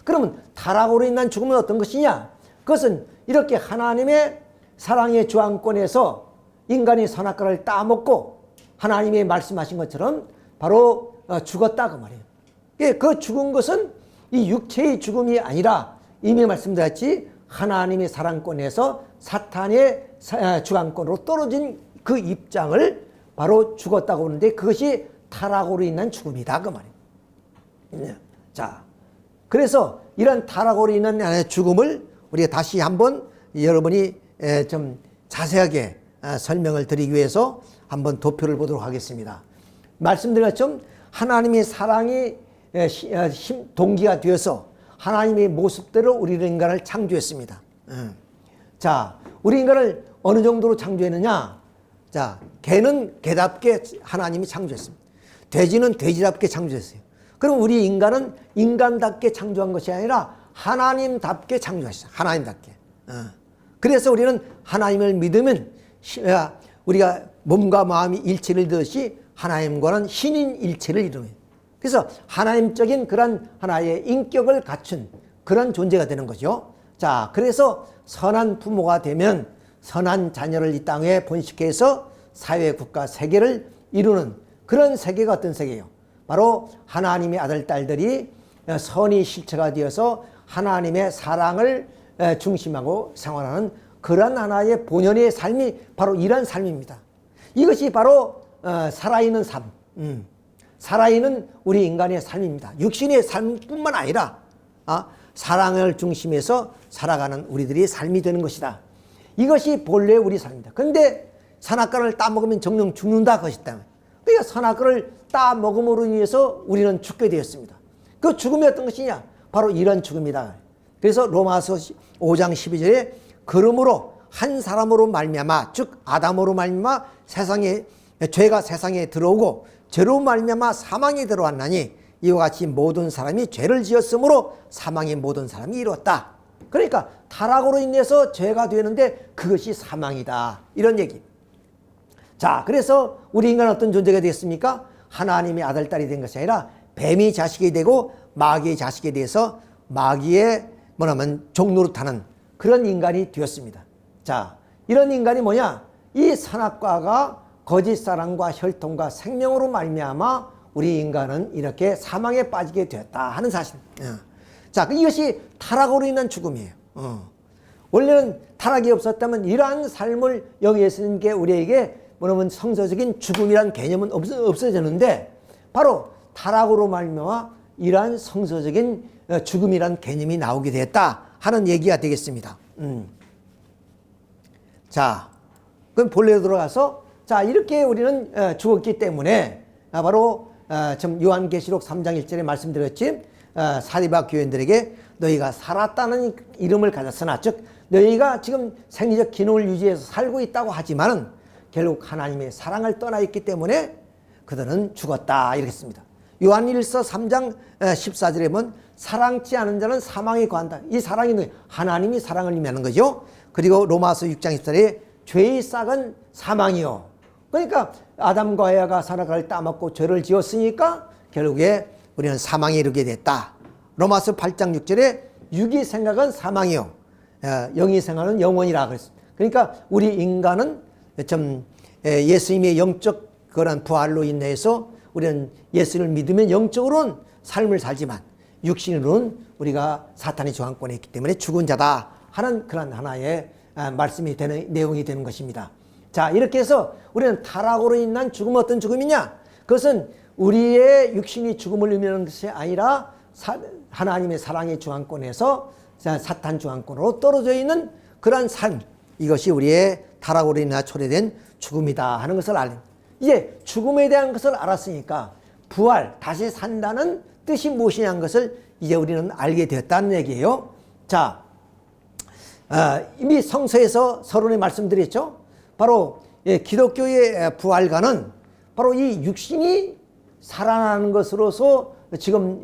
그러면 타락으로 인한 죽음은 어떤 것이냐? 그것은 이렇게 하나님의 사랑의 주안권에서 인간이 선악과를 따먹고 하나님이 말씀하신 것처럼 바로 죽었다 그 말이에요. 그 죽은 것은 이 육체의 죽음이 아니라 이미 말씀드렸지 하나님의 사랑권에서 사탄의 주관권으로 떨어진 그 입장을 바로 죽었다고 하는데 그것이 타락으로 인한 죽음이다 그 말이에요. 자, 그래서 이런 타락으로 인한 죽음을 우리가 다시 한번 여러분이 좀 자세하게 설명을 드리기 위해서 한번 도표를 보도록 하겠습니다. 말씀드린 것처럼 하나님의 사랑이 동기가 되어서 하나님의 모습대로 우리 인간을 창조했습니다. 자, 우리 인간을 어느 정도로 창조했느냐? 자, 개는 개답게 하나님이 창조했습니다. 돼지는 돼지답게 창조했어요. 그럼 우리 인간은 인간답게 창조한 것이 아니라 하나님답게 창조했어요. 하나님답게. 그래서 우리는 하나님을 믿으면 우리가 몸과 마음이 일체를 이루듯이 하나님과는 신인 일체를 이루는. 그래서 하나님적인 그런 하나의 인격을 갖춘 그런 존재가 되는 거죠. 자, 그래서 선한 부모가 되면 선한 자녀를 이 땅에 번식해서 사회, 국가, 세계를 이루는 그런 세계가 어떤 세계예요? 바로 하나님의 아들, 딸들이 선이 실체가 되어서 하나님의 사랑을 중심하고 생활하는 그런 하나의 본연의 삶이 바로 이런 삶입니다. 이것이 바로 살아있는 삶, 살아있는 우리 인간의 삶입니다. 육신의 삶뿐만 아니라 사랑을 중심해서 살아가는 우리들의 삶이 되는 것이다. 이것이 본래 우리 삶입니다. 그런데 선악과를 따먹으면 정령 죽는다 것이다. 그러니까 선악과를 따먹음으로 인해서 우리는 죽게 되었습니다. 그 죽음이 어떤 것이냐? 바로 이런 죽음이다. 그래서 로마서 5장 12절에 그러므로 한 사람으로 말미암아 즉 아담으로 말미암아 세상에 죄가 세상에 들어오고 죄로 말미암아 사망이 들어왔나니 이와 같이 모든 사람이 죄를 지었으므로 사망이 모든 사람이 이루었다. 그러니까 타락으로 인해서 죄가 되는데 그것이 사망이다. 이런 얘기. 자, 그래서 우리 인간은 어떤 존재가 되겠습니까? 하나님의 아들, 딸이 된 것이 아니라 뱀이 자식이 되고 마귀의 자식이 돼서 마귀의 종노릇하는 그런 인간이 되었습니다. 자, 이런 인간이 뭐냐? 이 선악과가 거짓 사랑과 혈통과 생명으로 말미암아 우리 인간은 이렇게 사망에 빠지게 되었다 하는 사실. 자, 이것이 타락으로 인한 죽음이에요. 원래는 타락이 없었다면 이러한 삶을 여기에서는 게 우리에게 성서적인 죽음이란 개념은 없어졌는데 바로 타락으로 말미암아 이러한 성서적인 죽음이란 개념이 나오게 됐다 하는 얘기가 되겠습니다. 자, 그럼 본래로 들어가서 자, 이렇게 우리는 죽었기 때문에 바로 요한계시록 3장 1절에 말씀드렸지 사리바 교인들에게 너희가 살았다는 이름을 가졌으나 즉 너희가 지금 생리적 기능을 유지해서 살고 있다고 하지만은 결국 하나님의 사랑을 떠나 있기 때문에 그들은 죽었다 이렇게 했습니다. 요한일서 3장 14절에 보면 사랑치 않은 자는 사망에 거한다. 이 사랑이 하나님이 사랑을 의미하는 거죠. 그리고 로마서 6장 14절에 죄의 싹은 사망이요. 그러니까 아담과 에아가 선악과를 따먹고 죄를 지었으니까 결국에 우리는 사망에 이르게 됐다. 로마서 8장 6절에 육의 생각은 사망이요 영의 생각은 영원이라 그랬습니다. 그러니까 우리 인간은 예수님의 영적 그런 부활로 인해서 우리는 예수를 믿으면 영적으로는 삶을 살지만 육신으로는 우리가 사탄의 저항권에 있기 때문에 죽은 자다 하는 그런 하나의 말씀이 되는 내용이 되는 것입니다. 자, 이렇게 해서 우리는 타락으로 인한 죽음은 어떤 죽음이냐? 그것은 우리의 육신이 죽음을 의미하는 것이 아니라 하나님의 사랑의 중앙권에서 사탄 중앙권으로 떨어져 있는 그러한 삶, 이것이 우리의 타락으로 인해 초래된 죽음이다 하는 것을 이제 죽음에 대한 것을 알았으니까 부활, 다시 산다는 뜻이 무엇이냐 하는 것을 이제 우리는 알게 되었다는 얘기예요. 자, 이미 성서에서 서론에 말씀드렸죠. 바로 기독교의 부활과는 바로 이 육신이 살아나는 것으로서 지금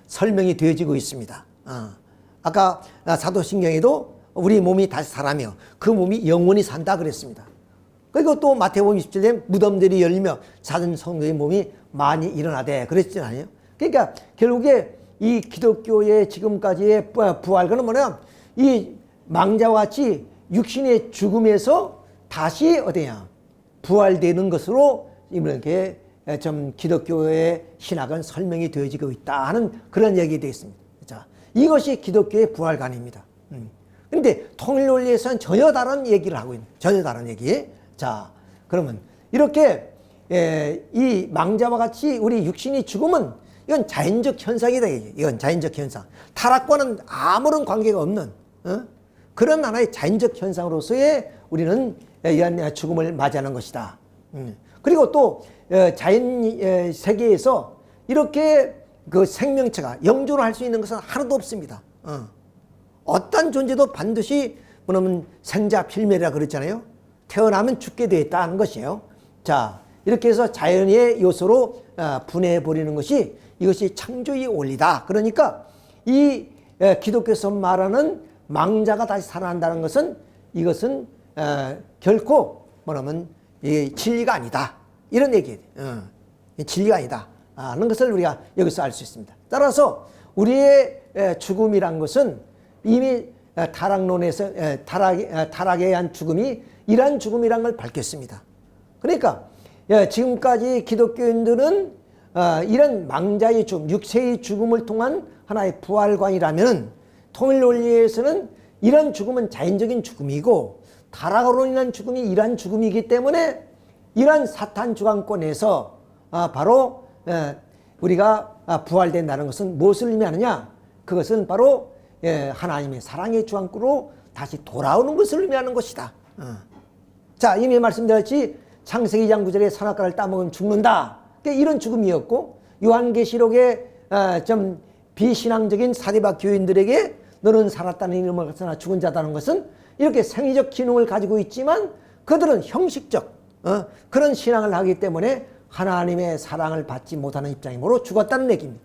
설명이 되어지고 있습니다. 아까 사도신경에도 우리 몸이 다시 살아며 그 몸이 영원히 산다 그랬습니다. 그리고 또 마태복음 27년 무덤들이 열리며 찾은 성도의 몸이 많이 일어나되 그랬잖아요. 그러니까 결국에 이 기독교의 지금까지의 부활과는 뭐냐, 이 망자와 같이 육신의 죽음에서 다시 어디냐 부활되는 것으로 이렇게 좀 기독교의 신학은 설명이 되어지고 있다 하는 그런 얘기가 되어 있습니다. 자, 이것이 기독교의 부활관입니다. 그런데 통일 논리에서는 전혀 다른 얘기를 하고 있는, 전혀 다른 얘기. 자, 그러면 이렇게 이 망자와 같이 우리 육신이 죽으면 이건 자연적 현상이다. 이건 자연적 현상. 타락과는 아무런 관계가 없는 그런 하나의 자연적 현상으로서의 우리는 이러한 죽음을 맞이하는 것이다. 그리고 또 자연 세계에서 이렇게 그 생명체가 영존을 할 수 있는 것은 하나도 없습니다. 어떤 존재도 반드시 뭐냐면 생자 필멸이라 그랬잖아요. 태어나면 죽게 되어 있다는 것이에요. 자, 이렇게 해서 자연의 요소로 분해해 버리는 것이 이것이 창조의 원리다. 그러니까 이 기독교에서 말하는 망자가 다시 살아난다는 것은 이것은 결코 뭐냐면 진리가 아니다. 이런 얘기예요. 진리가 아니다 하는 것을 우리가 여기서 알 수 있습니다. 따라서 우리의 죽음이란 것은 이미 타락론에서 타락에 의한 죽음이 이러한 죽음이란 걸 밝혔습니다. 그러니까 지금까지 기독교인들은 이런 망자의 죽음, 육체의 죽음을 통한 하나의 부활관이라면 통일 논리에서는 이런 죽음은 자연적인 죽음이고 타락으로 인한 죽음이 이러한 죽음이기 때문에 이러한 사탄 주관권에서 바로 우리가 부활된다는 것은 무엇을 의미하느냐? 그것은 바로 하나님의 사랑의 주관권으로 다시 돌아오는 것을 의미하는 것이다. 자, 이미 말씀드렸지 창세기 2장 9절에 선악과를 따먹으면 죽는다. 이런 죽음이었고 요한계시록의 좀 비신앙적인 사대박 교인들에게 너는 살았다는 이름을 가서나 죽은 자다는 것은 이렇게 생리적 기능을 가지고 있지만 그들은 형식적 그런 신앙을 하기 때문에 하나님의 사랑을 받지 못하는 입장이므로 죽었다는 얘기입니다.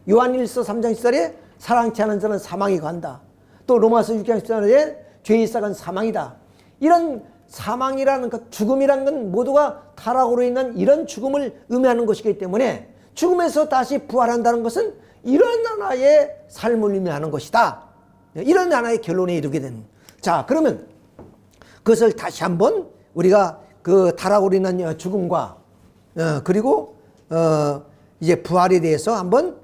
요한일서 3장 10절에 사랑치 않은 자는 사망이 간다. 또 로마서 6장 10절에 죄의 싹은 사망이다. 이런 사망이라는 것, 죽음이라는 건 모두가 타락으로 인한 이런 죽음을 의미하는 것이기 때문에 죽음에서 다시 부활한다는 것은 이런 하나의 삶을 의미하는 것이다. 이런 하나의 결론에 이르게 되는. 자, 그러면 그것을 다시 한번 우리가 그 타락으로 인한 죽음과 그리고 이제 부활에 대해서 한번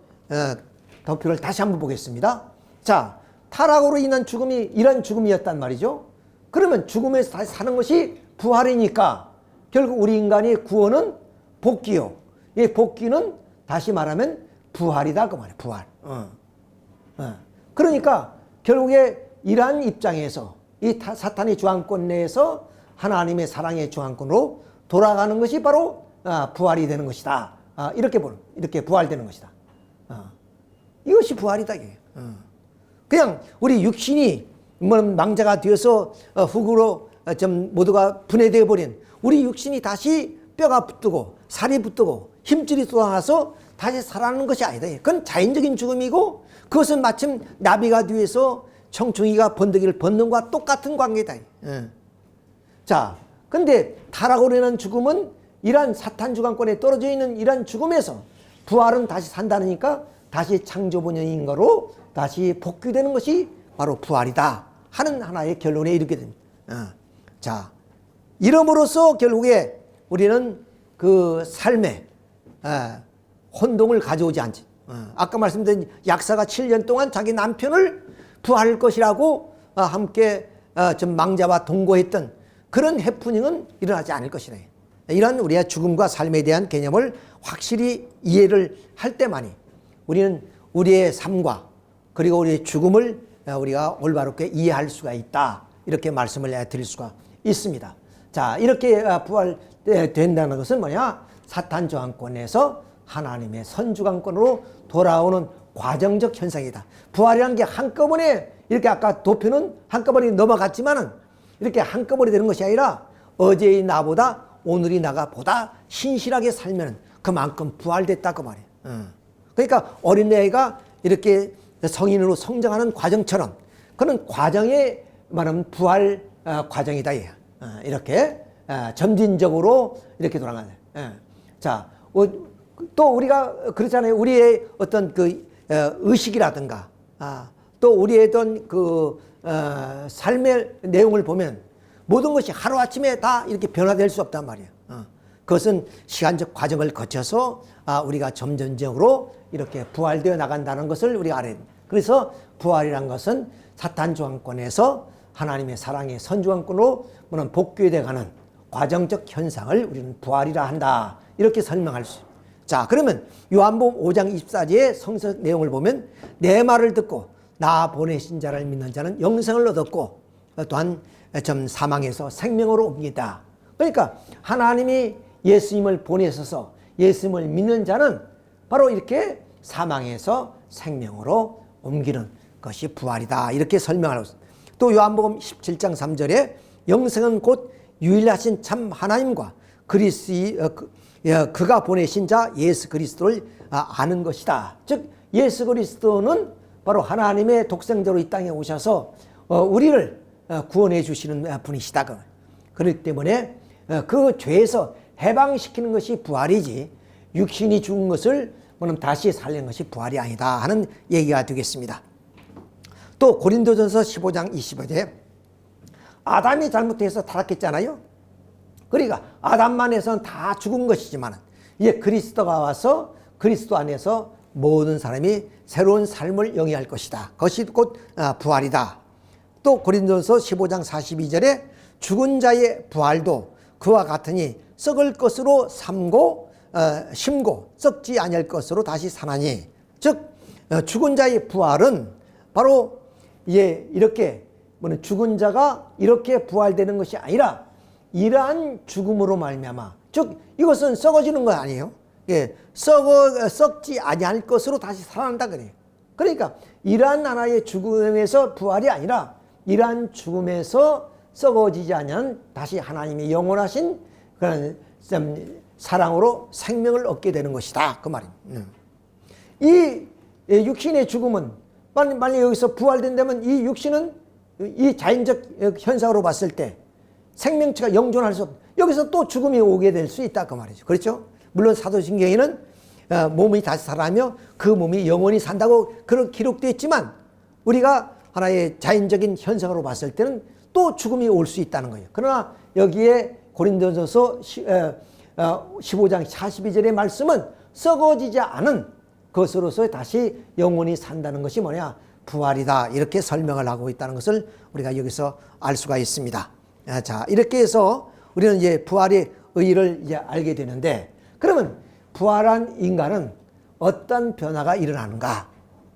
덮표를 다시 한번 보겠습니다. 자, 타락으로 인한 죽음이 이런 죽음이었단 말이죠. 그러면 죽음에서 다시 사는 것이 부활이니까 결국 우리 인간의 구원은 복귀요. 이 복귀는 다시 말하면 부활이다 그 말이에요. 부활. 그러니까 결국에 이러한 입장에서 이 사탄의 주황권 내에서 하나님의 사랑의 주황권으로 돌아가는 것이 바로 부활이 되는 것이다. 이렇게 부활되는 것이다. 이것이 부활이다. 그냥 우리 육신이 망자가 되어서 흙으로 좀 모두가 분해되어 버린 우리 육신이 다시 뼈가 붙고 살이 붙고 힘줄이 돋아나서 다시 살아나는 것이 아니다. 그건 자연적인 죽음이고 그것은 마침 나비가 뒤에서 청충이가 번데기를 벗는 것과 똑같은 관계다. 자, 근데 타락으로 인한 죽음은 이러한 사탄 주관권에 떨어져 있는 이러한 죽음에서 부활은 다시 산다니까 다시 창조본의 인가로 다시 복귀되는 것이 바로 부활이다 하는 하나의 결론에 이르게 됩니다. 자, 이름으로써 결국에 우리는 그 삶에 혼동을 가져오지 않지. 아까 말씀드린 약사가 7년 동안 자기 남편을 부활할 것이라고 함께 좀 망자와 동거했던 그런 해프닝은 일어나지 않을 것이다. 이런 우리의 죽음과 삶에 대한 개념을 확실히 이해를 할 때만이 우리는 우리의 삶과 그리고 우리의 죽음을 우리가 올바르게 이해할 수가 있다. 이렇게 말씀을 드릴 수가 있습니다. 자, 이렇게 부활된다는 것은 뭐냐? 사탄 저항권에서 하나님의 선주관권으로 돌아오는 과정적 현상이다. 부활이라는 게 한꺼번에 이렇게 아까 도표는 한꺼번에 넘어갔지만은 이렇게 한꺼번에 되는 것이 아니라 어제의 나보다 오늘이 나가 보다 신실하게 살면 그만큼 부활됐다 그 말이에요. 그러니까 어린애가 이렇게 성인으로 성장하는 과정처럼 그런 과정에 말하면 부활 과정이다. 이렇게 점진적으로 이렇게 돌아가는. 자, 또 우리가 그렇잖아요. 우리의 어떤 그 의식이라든가 또 우리의 어떤 그 삶의 내용을 보면 모든 것이 하루아침에 다 이렇게 변화될 수 없단 말이에요. 그것은 시간적 과정을 거쳐서 우리가 점진적으로 이렇게 부활되어 나간다는 것을 우리가 알아야 됩니다. 그래서 부활이란 것은 사탄 저항권에서 하나님의 사랑의 선주관권으로 복귀되어 가는 과정적 현상을 우리는 부활이라 한다. 이렇게 설명할 수 있습니다. 자, 그러면 요한복음 5장 24절의 성서 내용을 보면 내 말을 듣고 나 보내신 자를 믿는 자는 영생을 얻었고 또한 사망에서 생명으로 옮기다. 그러니까 하나님이 예수님을 보내셔서 예수님을 믿는 자는 바로 이렇게 사망에서 생명으로 옮기는 것이 부활이다. 이렇게 설명하고 있습니다. 또 요한복음 17장 3절에 영생은 곧 유일하신 참 하나님과 그가 보내신 자 예수 그리스도를 아는 것이다. 즉 예수 그리스도는 바로 하나님의 독생자로 이 땅에 오셔서 우리를 구원해 주시는 분이시다. 그렇기 때문에 그 죄에서 해방시키는 것이 부활이지 육신이 죽은 것을 다시 살리는 것이 부활이 아니다 하는 얘기가 되겠습니다. 또 고린도전서 15장 25절에 아담이 잘못해서 타락했잖아요. 그러니까 아담만 해서는 다 죽은 것이지만 이제 그리스도가 와서 그리스도 안에서 모든 사람이 새로운 삶을 영위할 것이다. 그것이 곧 부활이다. 또 고린도전서 15장 42절에 죽은 자의 부활도 그와 같으니 썩을 것으로 심고 썩지 아니할 것으로 다시 사나니. 즉 죽은 자의 부활은 바로 이렇게 죽은 자가 이렇게 부활되는 것이 아니라 이러한 죽음으로 말미암아, 즉 이것은 썩어지는 거 아니에요. 썩지 아니할 것으로 다시 살아난다 그래요. 그러니까 이러한 하나의 죽음에서 부활이 아니라 이러한 죽음에서 썩어지지 않은 다시 하나님의 영원하신 그런 사랑으로 생명을 얻게 되는 것이다 그 말입니다. 이 육신의 죽음은 만약 여기서 부활된다면 이 육신은 이 자연적 현상으로 봤을 때 생명체가 영존할 수 없다. 여기서 또 죽음이 오게 될 수 있다 그 말이죠. 그렇죠? 물론 사도신경에는 몸이 다시 살아나며 그 몸이 영원히 산다고 그렇게 기록되어 있지만 우리가 하나의 자연적인 현상으로 봤을 때는 또 죽음이 올 수 있다는 거예요. 그러나 여기에 고린도전서 15장 42절의 말씀은 썩어지지 않은 것으로서 다시 영원히 산다는 것이 뭐냐? 부활이다. 이렇게 설명을 하고 있다는 것을 우리가 여기서 알 수가 있습니다. 자, 이렇게 해서 우리는 이제 부활의 의의를 이제 알게 되는데, 그러면 부활한 인간은 어떤 변화가 일어나는가?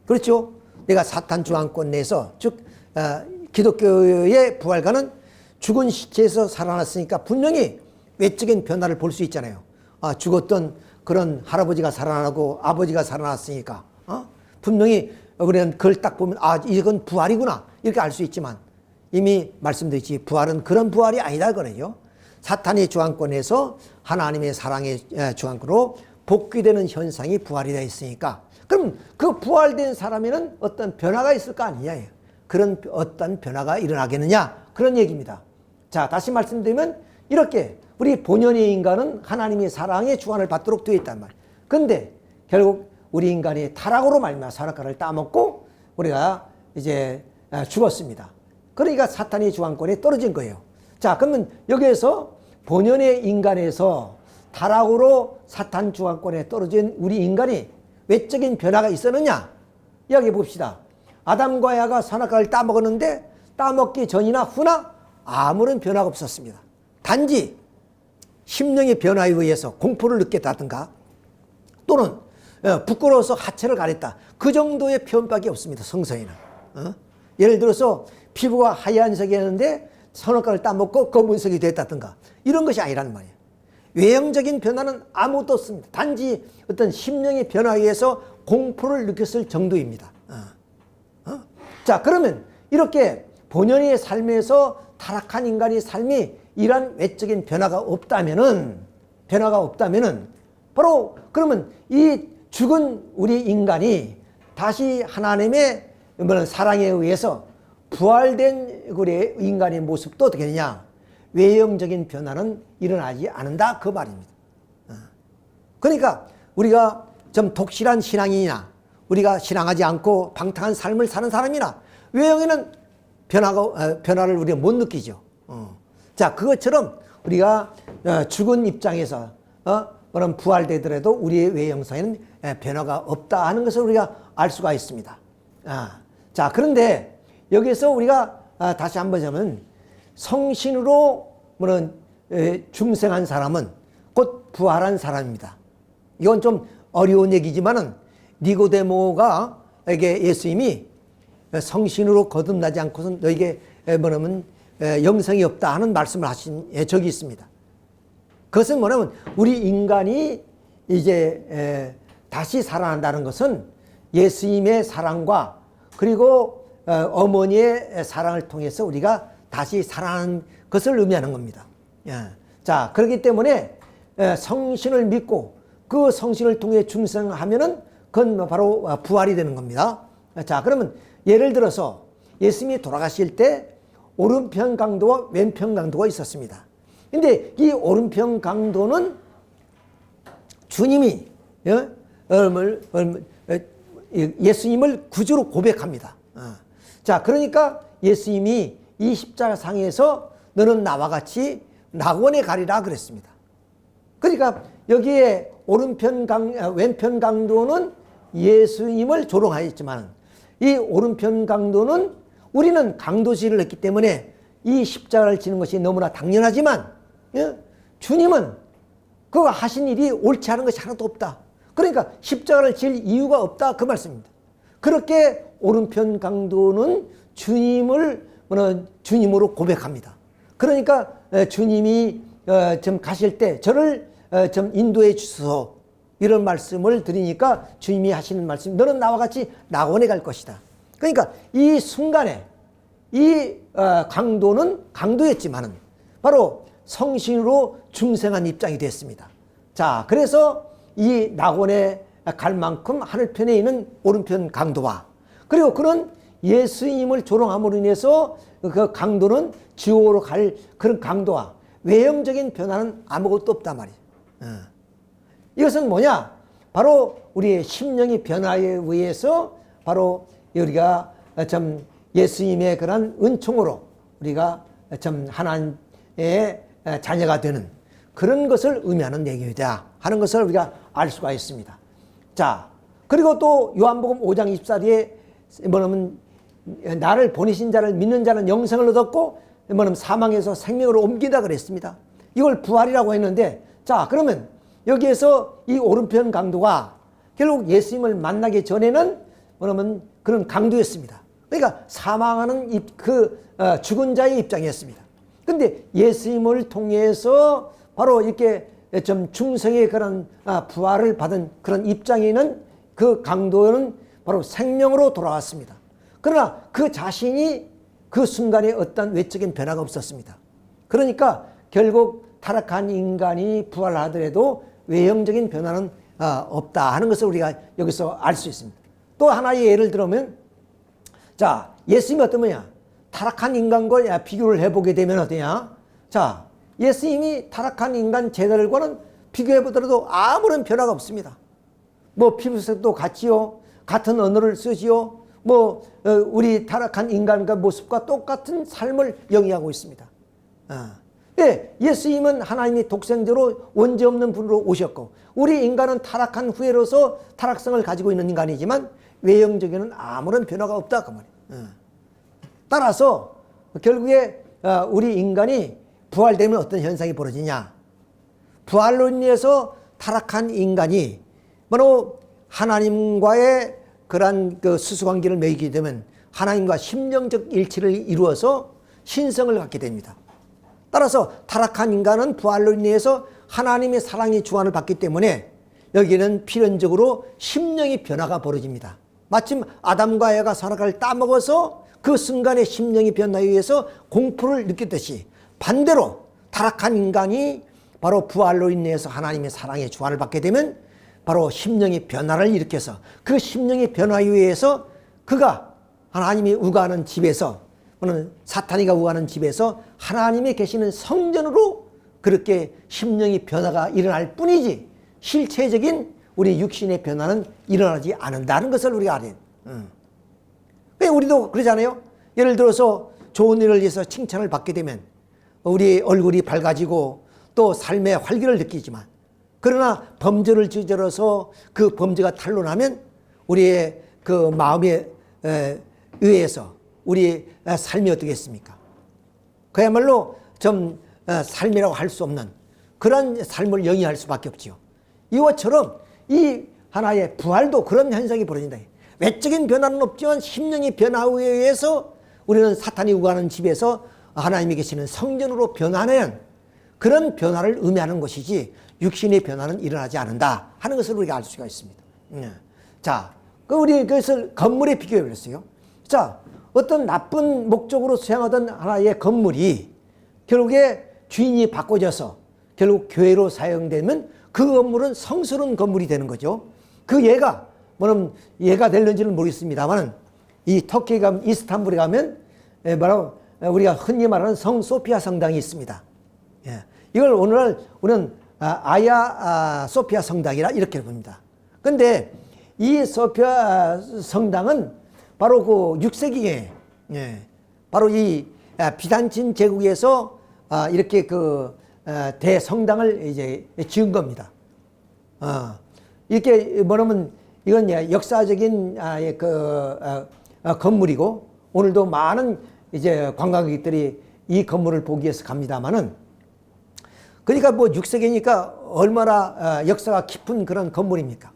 그렇죠? 내가 사탄 저항권 내에서, 즉 기독교의 부활가는 죽은 시체에서 살아났으니까 분명히 외적인 변화를 볼 수 있잖아요. 죽었던 그런 할아버지가 살아나고 아버지가 살아났으니까 분명히 우리는 그걸 딱 보면 이건 부활이구나 이렇게 알 수 있지만 이미 말씀드렸지 부활은 그런 부활이 아니다 그래요. 사탄의 저항권에서 하나님의 사랑의 저항권으로 복귀되는 현상이 부활이 되어 있으니까 그럼 그 부활된 사람에는 어떤 변화가 있을 거 아니냐. 그런 어떤 변화가 일어나겠느냐 그런 얘기입니다. 자, 다시 말씀드리면 이렇게 우리 본연의 인간은 하나님의 사랑의 주관을 받도록 되어 있단 말이에요. 근데 결국 우리 인간이 타락으로 말미암아 선악과를 따먹고 우리가 이제 죽었습니다. 그러니까 사탄의 주관권에 떨어진 거예요. 자, 그러면 여기에서 본연의 인간에서 타락으로 사탄 주관권에 떨어진 우리 인간이 외적인 변화가 있었느냐? 여기 봅시다. 아담과 야가 선악과를 따먹었는데 따먹기 전이나 후나 아무런 변화가 없었습니다. 단지 심령의 변화에 의해서 공포를 느꼈다든가 또는 부끄러워서 하체를 가렸다. 그 정도의 표현밖에 없습니다. 성서에는. 예를 들어서 피부가 하얀색이었는데 선악과를 따먹고 검은색이 됐다든가 이런 것이 아니란 말이에요. 외형적인 변화는 아무것도 없습니다. 단지 어떤 심령의 변화에 의해서 공포를 느꼈을 정도입니다. 자, 그러면 이렇게 본연의 삶에서 타락한 인간의 삶이 이러한 외적인 변화가 없다면은 바로 그러면 이 죽은 우리 인간이 다시 하나님의 사랑에 의해서 부활된 우리 인간의 모습도 어떻게 되냐? 외형적인 변화는 일어나지 않는다 그 말입니다. 그러니까 우리가 좀 독실한 신앙이나 우리가 신앙하지 않고 방탕한 삶을 사는 사람이나 외형에는 변화를 우리가 못 느끼죠. 자, 그것처럼 우리가 죽은 입장에서 그럼 부활되더라도 우리의 외형상에는 변화가 없다 하는 것을 우리가 알 수가 있습니다. 자, 그런데 여기서 우리가 다시 한번 보면 성신으로 중생한 사람은 곧 부활한 사람입니다. 이건 좀 어려운 얘기지만은 니고데모가 에게 예수님이 성신으로 거듭나지 않고선 너에게 영생이 없다 하는 말씀을 하신 적이 있습니다. 그것은 뭐냐면 우리 인간이 이제 다시 살아난다는 것은 예수님의 사랑과 그리고 어머니의 사랑을 통해서 우리가 다시 살아나는 것을 의미하는 겁니다. 자, 그렇기 때문에 성신을 믿고 그 성신을 통해 중생하면은 그건 바로 부활이 되는 겁니다. 자, 그러면 예를 들어서 예수님이 돌아가실 때 오른편 강도와 왼편 강도가 있었습니다. 근데 이 오른편 강도는 주님이 예수님을 구주로 고백합니다. 자, 그러니까 예수님이 이 십자가상에서 너는 나와 같이 낙원에 가리라 그랬습니다. 그러니까 여기에 왼편 강도는 예수님을 조롱하였지만 이 오른편 강도는 우리는 강도질을 했기 때문에 이 십자가를 지는 것이 너무나 당연하지만 주님은 그 하신 일이 옳지 않은 것이 하나도 없다. 그러니까 십자가를 질 이유가 없다 그 말씀입니다. 그렇게 오른편 강도는 주님으로 고백합니다. 그러니까 주님이 좀 가실 때 저를 좀 인도해 주소서 이런 말씀을 드리니까 주님이 하시는 말씀, 너는 나와 같이 낙원에 갈 것이다. 그러니까 이 순간에 이 강도는 강도였지만은 바로 성신으로 중생한 입장이 됐습니다. 자, 그래서 이 낙원에 갈 만큼 하늘편에 있는 오른편 강도와 그리고 그런 예수님을 조롱함으로 인해서 그 강도는 지옥으로 갈 그런 강도와 외형적인 변화는 아무것도 없단 말이에요. 이것은 뭐냐? 바로 우리의 심령의 변화에 의해서 바로 우리가 참 예수님의 그런 은총으로 우리가 참 하나님의 자녀가 되는 그런 것을 의미하는 내용이다 하는 것을 우리가 알 수가 있습니다. 자, 그리고 또 요한복음 5장 24절에 뭐냐면 나를 보내신 자를 믿는 자는 영생을 얻었고 뭐냐면 사망에서 생명으로 옮긴다 그랬습니다. 이걸 부활이라고 했는데 자, 그러면 여기에서 이 오른편 강도가 결국 예수님을 만나기 전에는 뭐냐면 그런 강도였습니다. 그러니까 사망하는 죽은 자의 입장이었습니다. 근데 예수님을 통해서 바로 이렇게 좀 중생의 그런 부활을 받은 그런 입장에 있는 그 강도는 바로 생명으로 돌아왔습니다. 그러나 그 자신이 그 순간에 어떤 외적인 변화가 없었습니다. 그러니까 결국 타락한 인간이 부활하더라도 외형적인 변화는 없다 하는 것을 우리가 여기서 알 수 있습니다. 또 하나의 예를 들면 자, 예수님이 어떤 뭐냐? 타락한 인간과 비교를 해보게 되면 어떠냐? 자, 예수님이 타락한 인간 제자들과는 비교해보더라도 아무런 변화가 없습니다. 뭐 피부색도 같지요. 같은 언어를 쓰지요. 우리 타락한 인간과 모습과 똑같은 삶을 영위하고 있습니다. 예, 예수님은 하나님이 독생자로 원죄 없는 분으로 오셨고 우리 인간은 타락한 후에로서 타락성을 가지고 있는 인간이지만 외형적에는 아무런 변화가 없다 그 말이에요. 따라서 결국에 우리 인간이 부활되면 어떤 현상이 벌어지냐? 부활로 인해서 타락한 인간이 바로 하나님과의 그러한 그 수수관계를 맺게 되면 하나님과 심령적 일치를 이루어서 신성을 갖게 됩니다. 따라서 타락한 인간은 부활로 인해서 하나님의 사랑의 주관을 받기 때문에 여기는 필연적으로 심령의 변화가 벌어집니다. 마침 아담과 에가 선악과를 따먹어서 그 순간의 심령의 변화에 의해서 공포를 느꼈듯이 반대로 타락한 인간이 바로 부활로 인해서 하나님의 사랑의 주관을 받게 되면 바로 심령의 변화를 일으켜서 그 심령의 변화에 의해서 그가 하나님이 우거하는 집에서 또는 사탄이가 우거하는 집에서 하나님이 계시는 성전으로 그렇게 심령의 변화가 일어날 뿐이지 실체적인 우리 육신의 변화는 일어나지 않는다는 것을 우리가 알아야 돼요. 우리도 그러잖아요. 예를 들어서 좋은 일을 위해서 칭찬을 받게 되면 우리 얼굴이 밝아지고 또 삶의 활기를 느끼지만 그러나 범죄를 저질러서 그 범죄가 탄로나면 우리의 그 마음에 의해서 우리 삶이 어떻겠습니까? 그야말로 좀 삶이라고 할 수 없는 그런 삶을 영위할 수밖에 없지요. 이것처럼 이 하나의 부활도 그런 현상이 벌어진다. 외적인 변화는 없지만 심령의 변화에 의해서 우리는 사탄이 우거하는 집에서 하나님이 계시는 성전으로 변화하는 그런 변화를 의미하는 것이지 육신의 변화는 일어나지 않는다 하는 것을 우리가 알 수가 있습니다. 자, 우리 그것을 건물에 비교해 버렸어요. 자, 어떤 나쁜 목적으로 사용하던 하나의 건물이 결국에 주인이 바꿔져서 결국 교회로 사용되면 그 건물은 성스러운 건물이 되는 거죠. 그 예가 뭐는 예가 될는지는 모르겠습니다만 이 터키에 가면 이스탄불에 가면 바로 우리가 흔히 말하는 성 소피아 성당이 있습니다. 이걸 오늘날 우리는 아야 소피아 성당이라 이렇게 봅니다. 그런데 이 소피아 성당은 바로 그 6세기에 바로 이 비단친 제국에서 이렇게 그 대성당을 이제 지은 겁니다. 이렇게 뭐냐면 이건 역사적인 건물이고 오늘도 많은 이제 관광객들이 이 건물을 보기 위해서 갑니다만은 그러니까 뭐 6세기니까 얼마나 역사가 깊은 그런 건물입니까?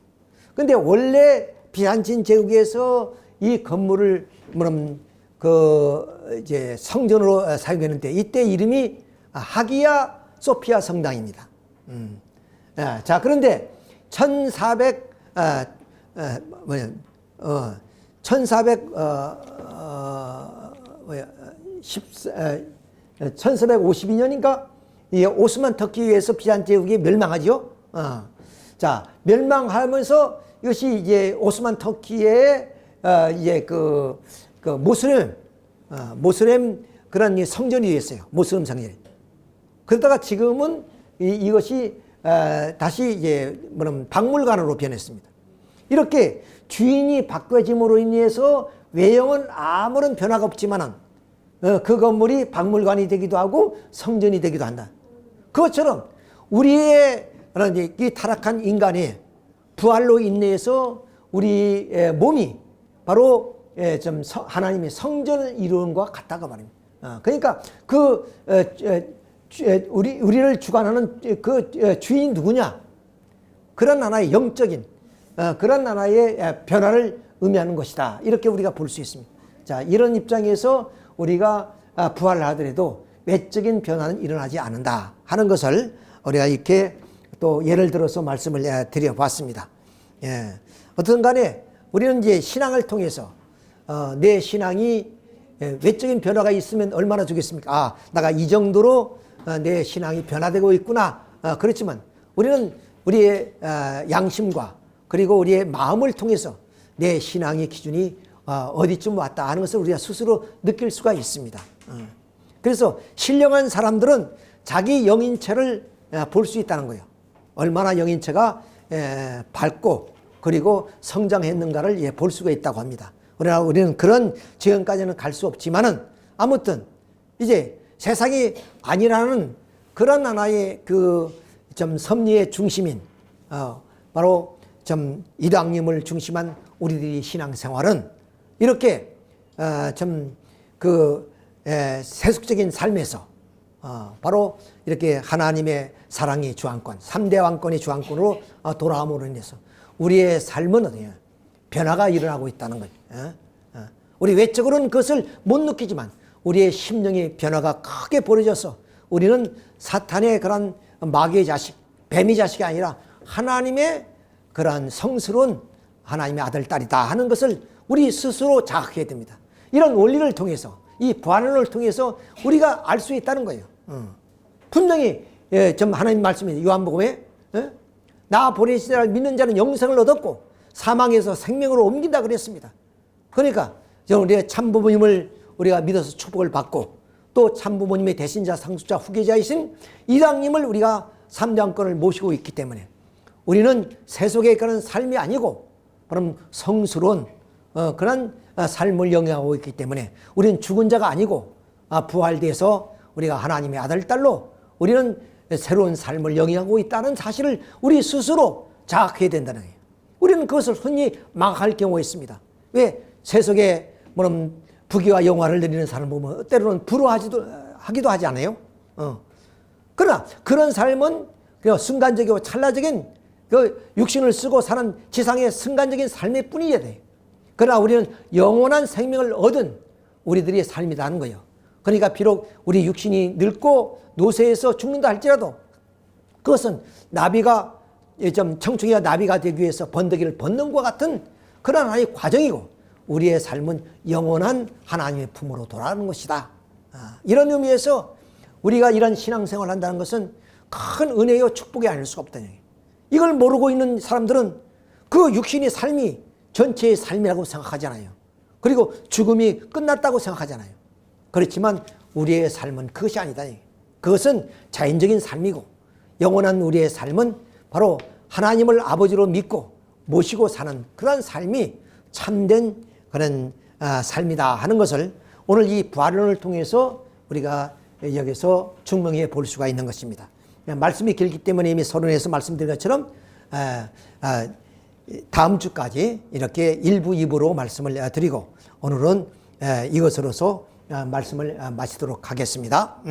근데 원래 비잔틴 제국에서 이 건물을 뭐냐면 그 이제 성전으로 사용했는데 이때 이름이 하기야 소피아 성당입니다. 자, 그런데 1452년인가 이 오스만 터키에서 비잔틴 제국이 멸망하죠. 자, 멸망하면서 이것이 이제 오스만 터키의 이제 그 모슬렘 그런 성전이 됐어요. 모슬렘 성전. 그러다가 지금은 이것이 다시 이제 뭐냐면 박물관으로 변했습니다. 이렇게 주인이 바꿔짐으로 인해서 외형은 아무런 변화가 없지만은 그 건물이 박물관이 되기도 하고 성전이 되기도 한다. 그것처럼 우리의 이 타락한 인간의 부활로 인해서 우리의 몸이 바로 좀 하나님의 성전을 이루는 것과 같다고 말입니다. 그러니까 그 우리를 주관하는 그 주인이 누구냐? 그런 하나의 영적인 그런 하나의 변화를 의미하는 것이다. 이렇게 우리가 볼 수 있습니다. 자, 이런 입장에서 우리가 부활을 하더라도 외적인 변화는 일어나지 않는다 하는 것을 우리가 이렇게 또 예를 들어서 말씀을 드려봤습니다. 어쨌든 간에 우리는 이제 신앙을 통해서 내 신앙이 외적인 변화가 있으면 얼마나 좋겠습니까? 내가 이 정도로 내 신앙이 변화되고 있구나. 그렇지만 우리는 우리의 양심과 그리고 우리의 마음을 통해서 내 신앙의 기준이 어디쯤 왔다 하는 것을 우리가 스스로 느낄 수가 있습니다. 그래서 신령한 사람들은 자기 영인체를 볼 수 있다는 거예요. 얼마나 영인체가 밝고 그리고 성장했는가를 볼 수가 있다고 합니다. 그러나 우리는 그런 지경까지는 갈 수 없지만은 아무튼 이제 세상이 아니라는 그런 하나의 그 좀 섭리의 중심인 바로 좀 이방님을 중심한 우리들의 신앙생활은 이렇게 좀 그 세속적인 삶에서 바로 이렇게 하나님의 사랑의 주안권, 3대 왕권의 주안권으로 돌아옴으로 인해서 우리의 삶은 어디야? 변화가 일어나고 있다는 거예요. 우리 외적으로는 그것을 못 느끼지만 우리의 심령의 변화가 크게 벌어져서 우리는 사탄의 그런 마귀의 자식, 뱀의 자식이 아니라 하나님의 그러한 성스러운 하나님의 아들, 딸이다 하는 것을 우리 스스로 자각해야 됩니다. 이런 원리를 통해서, 이 부활론을 통해서 우리가 알 수 있다는 거예요. 분명히 좀 하나님 말씀이 요한복음에 나 보내신 자를 믿는 자는 영생을 얻었고 사망에서 생명으로 옮긴다 그랬습니다. 그러니까 우리의 참부모님을 우리가 믿어서 축복을 받고 또 참부모님의 대신자, 상속자, 후계자이신 이랑님을 우리가 3장권을 모시고 있기 때문에 우리는 세속에 가는 삶이 아니고 그럼 성스러운 그런 삶을 영위하고 있기 때문에 우리는 죽은 자가 아니고 부활돼서 우리가 하나님의 아들, 딸로 우리는 새로운 삶을 영위하고 있다는 사실을 우리 스스로 자각해야 된다는 거예요. 우리는 그것을 흔히 망할 경우가 있습니다. 왜? 세속에 부귀와 영화를 누리는 사람 보면 때로는 부러워하기도 하지 않아요? 그러나 그런 삶은 그냥 순간적이고 찰나적인 그 육신을 쓰고 사는 지상의 순간적인 삶일 뿐이야 돼. 그러나 우리는 영원한 생명을 얻은 우리들의 삶이라는 거예요. 그러니까 비록 우리 육신이 늙고 노쇠해서 죽는다 할지라도 그것은 나비가 좀 청충이가 나비가 되기 위해서 번데기를 벗는 것과 같은 그런 하나의 과정이고 우리의 삶은 영원한 하나님의 품으로 돌아가는 것이다. 이런 의미에서 우리가 이런 신앙생활을 한다는 것은 큰 은혜요 축복이 아닐 수가 없다는 얘기예요. 이걸 모르고 있는 사람들은 그 육신의 삶이 전체의 삶이라고 생각하잖아요. 그리고 죽음이 끝났다고 생각하잖아요. 그렇지만 우리의 삶은 그것이 아니다. 그것은 자연적인 삶이고 영원한 우리의 삶은 바로 하나님을 아버지로 믿고 모시고 사는 그런 삶이 참된 그런 삶이다 하는 것을 오늘 이 부활론을 통해서 우리가 여기서 증명해 볼 수가 있는 것입니다. 말씀이 길기 때문에 이미 서론에서 말씀드린 것처럼 다음 주까지 이렇게 1부, 2부로 말씀을 드리고 오늘은 이것으로서 말씀을 마치도록 하겠습니다.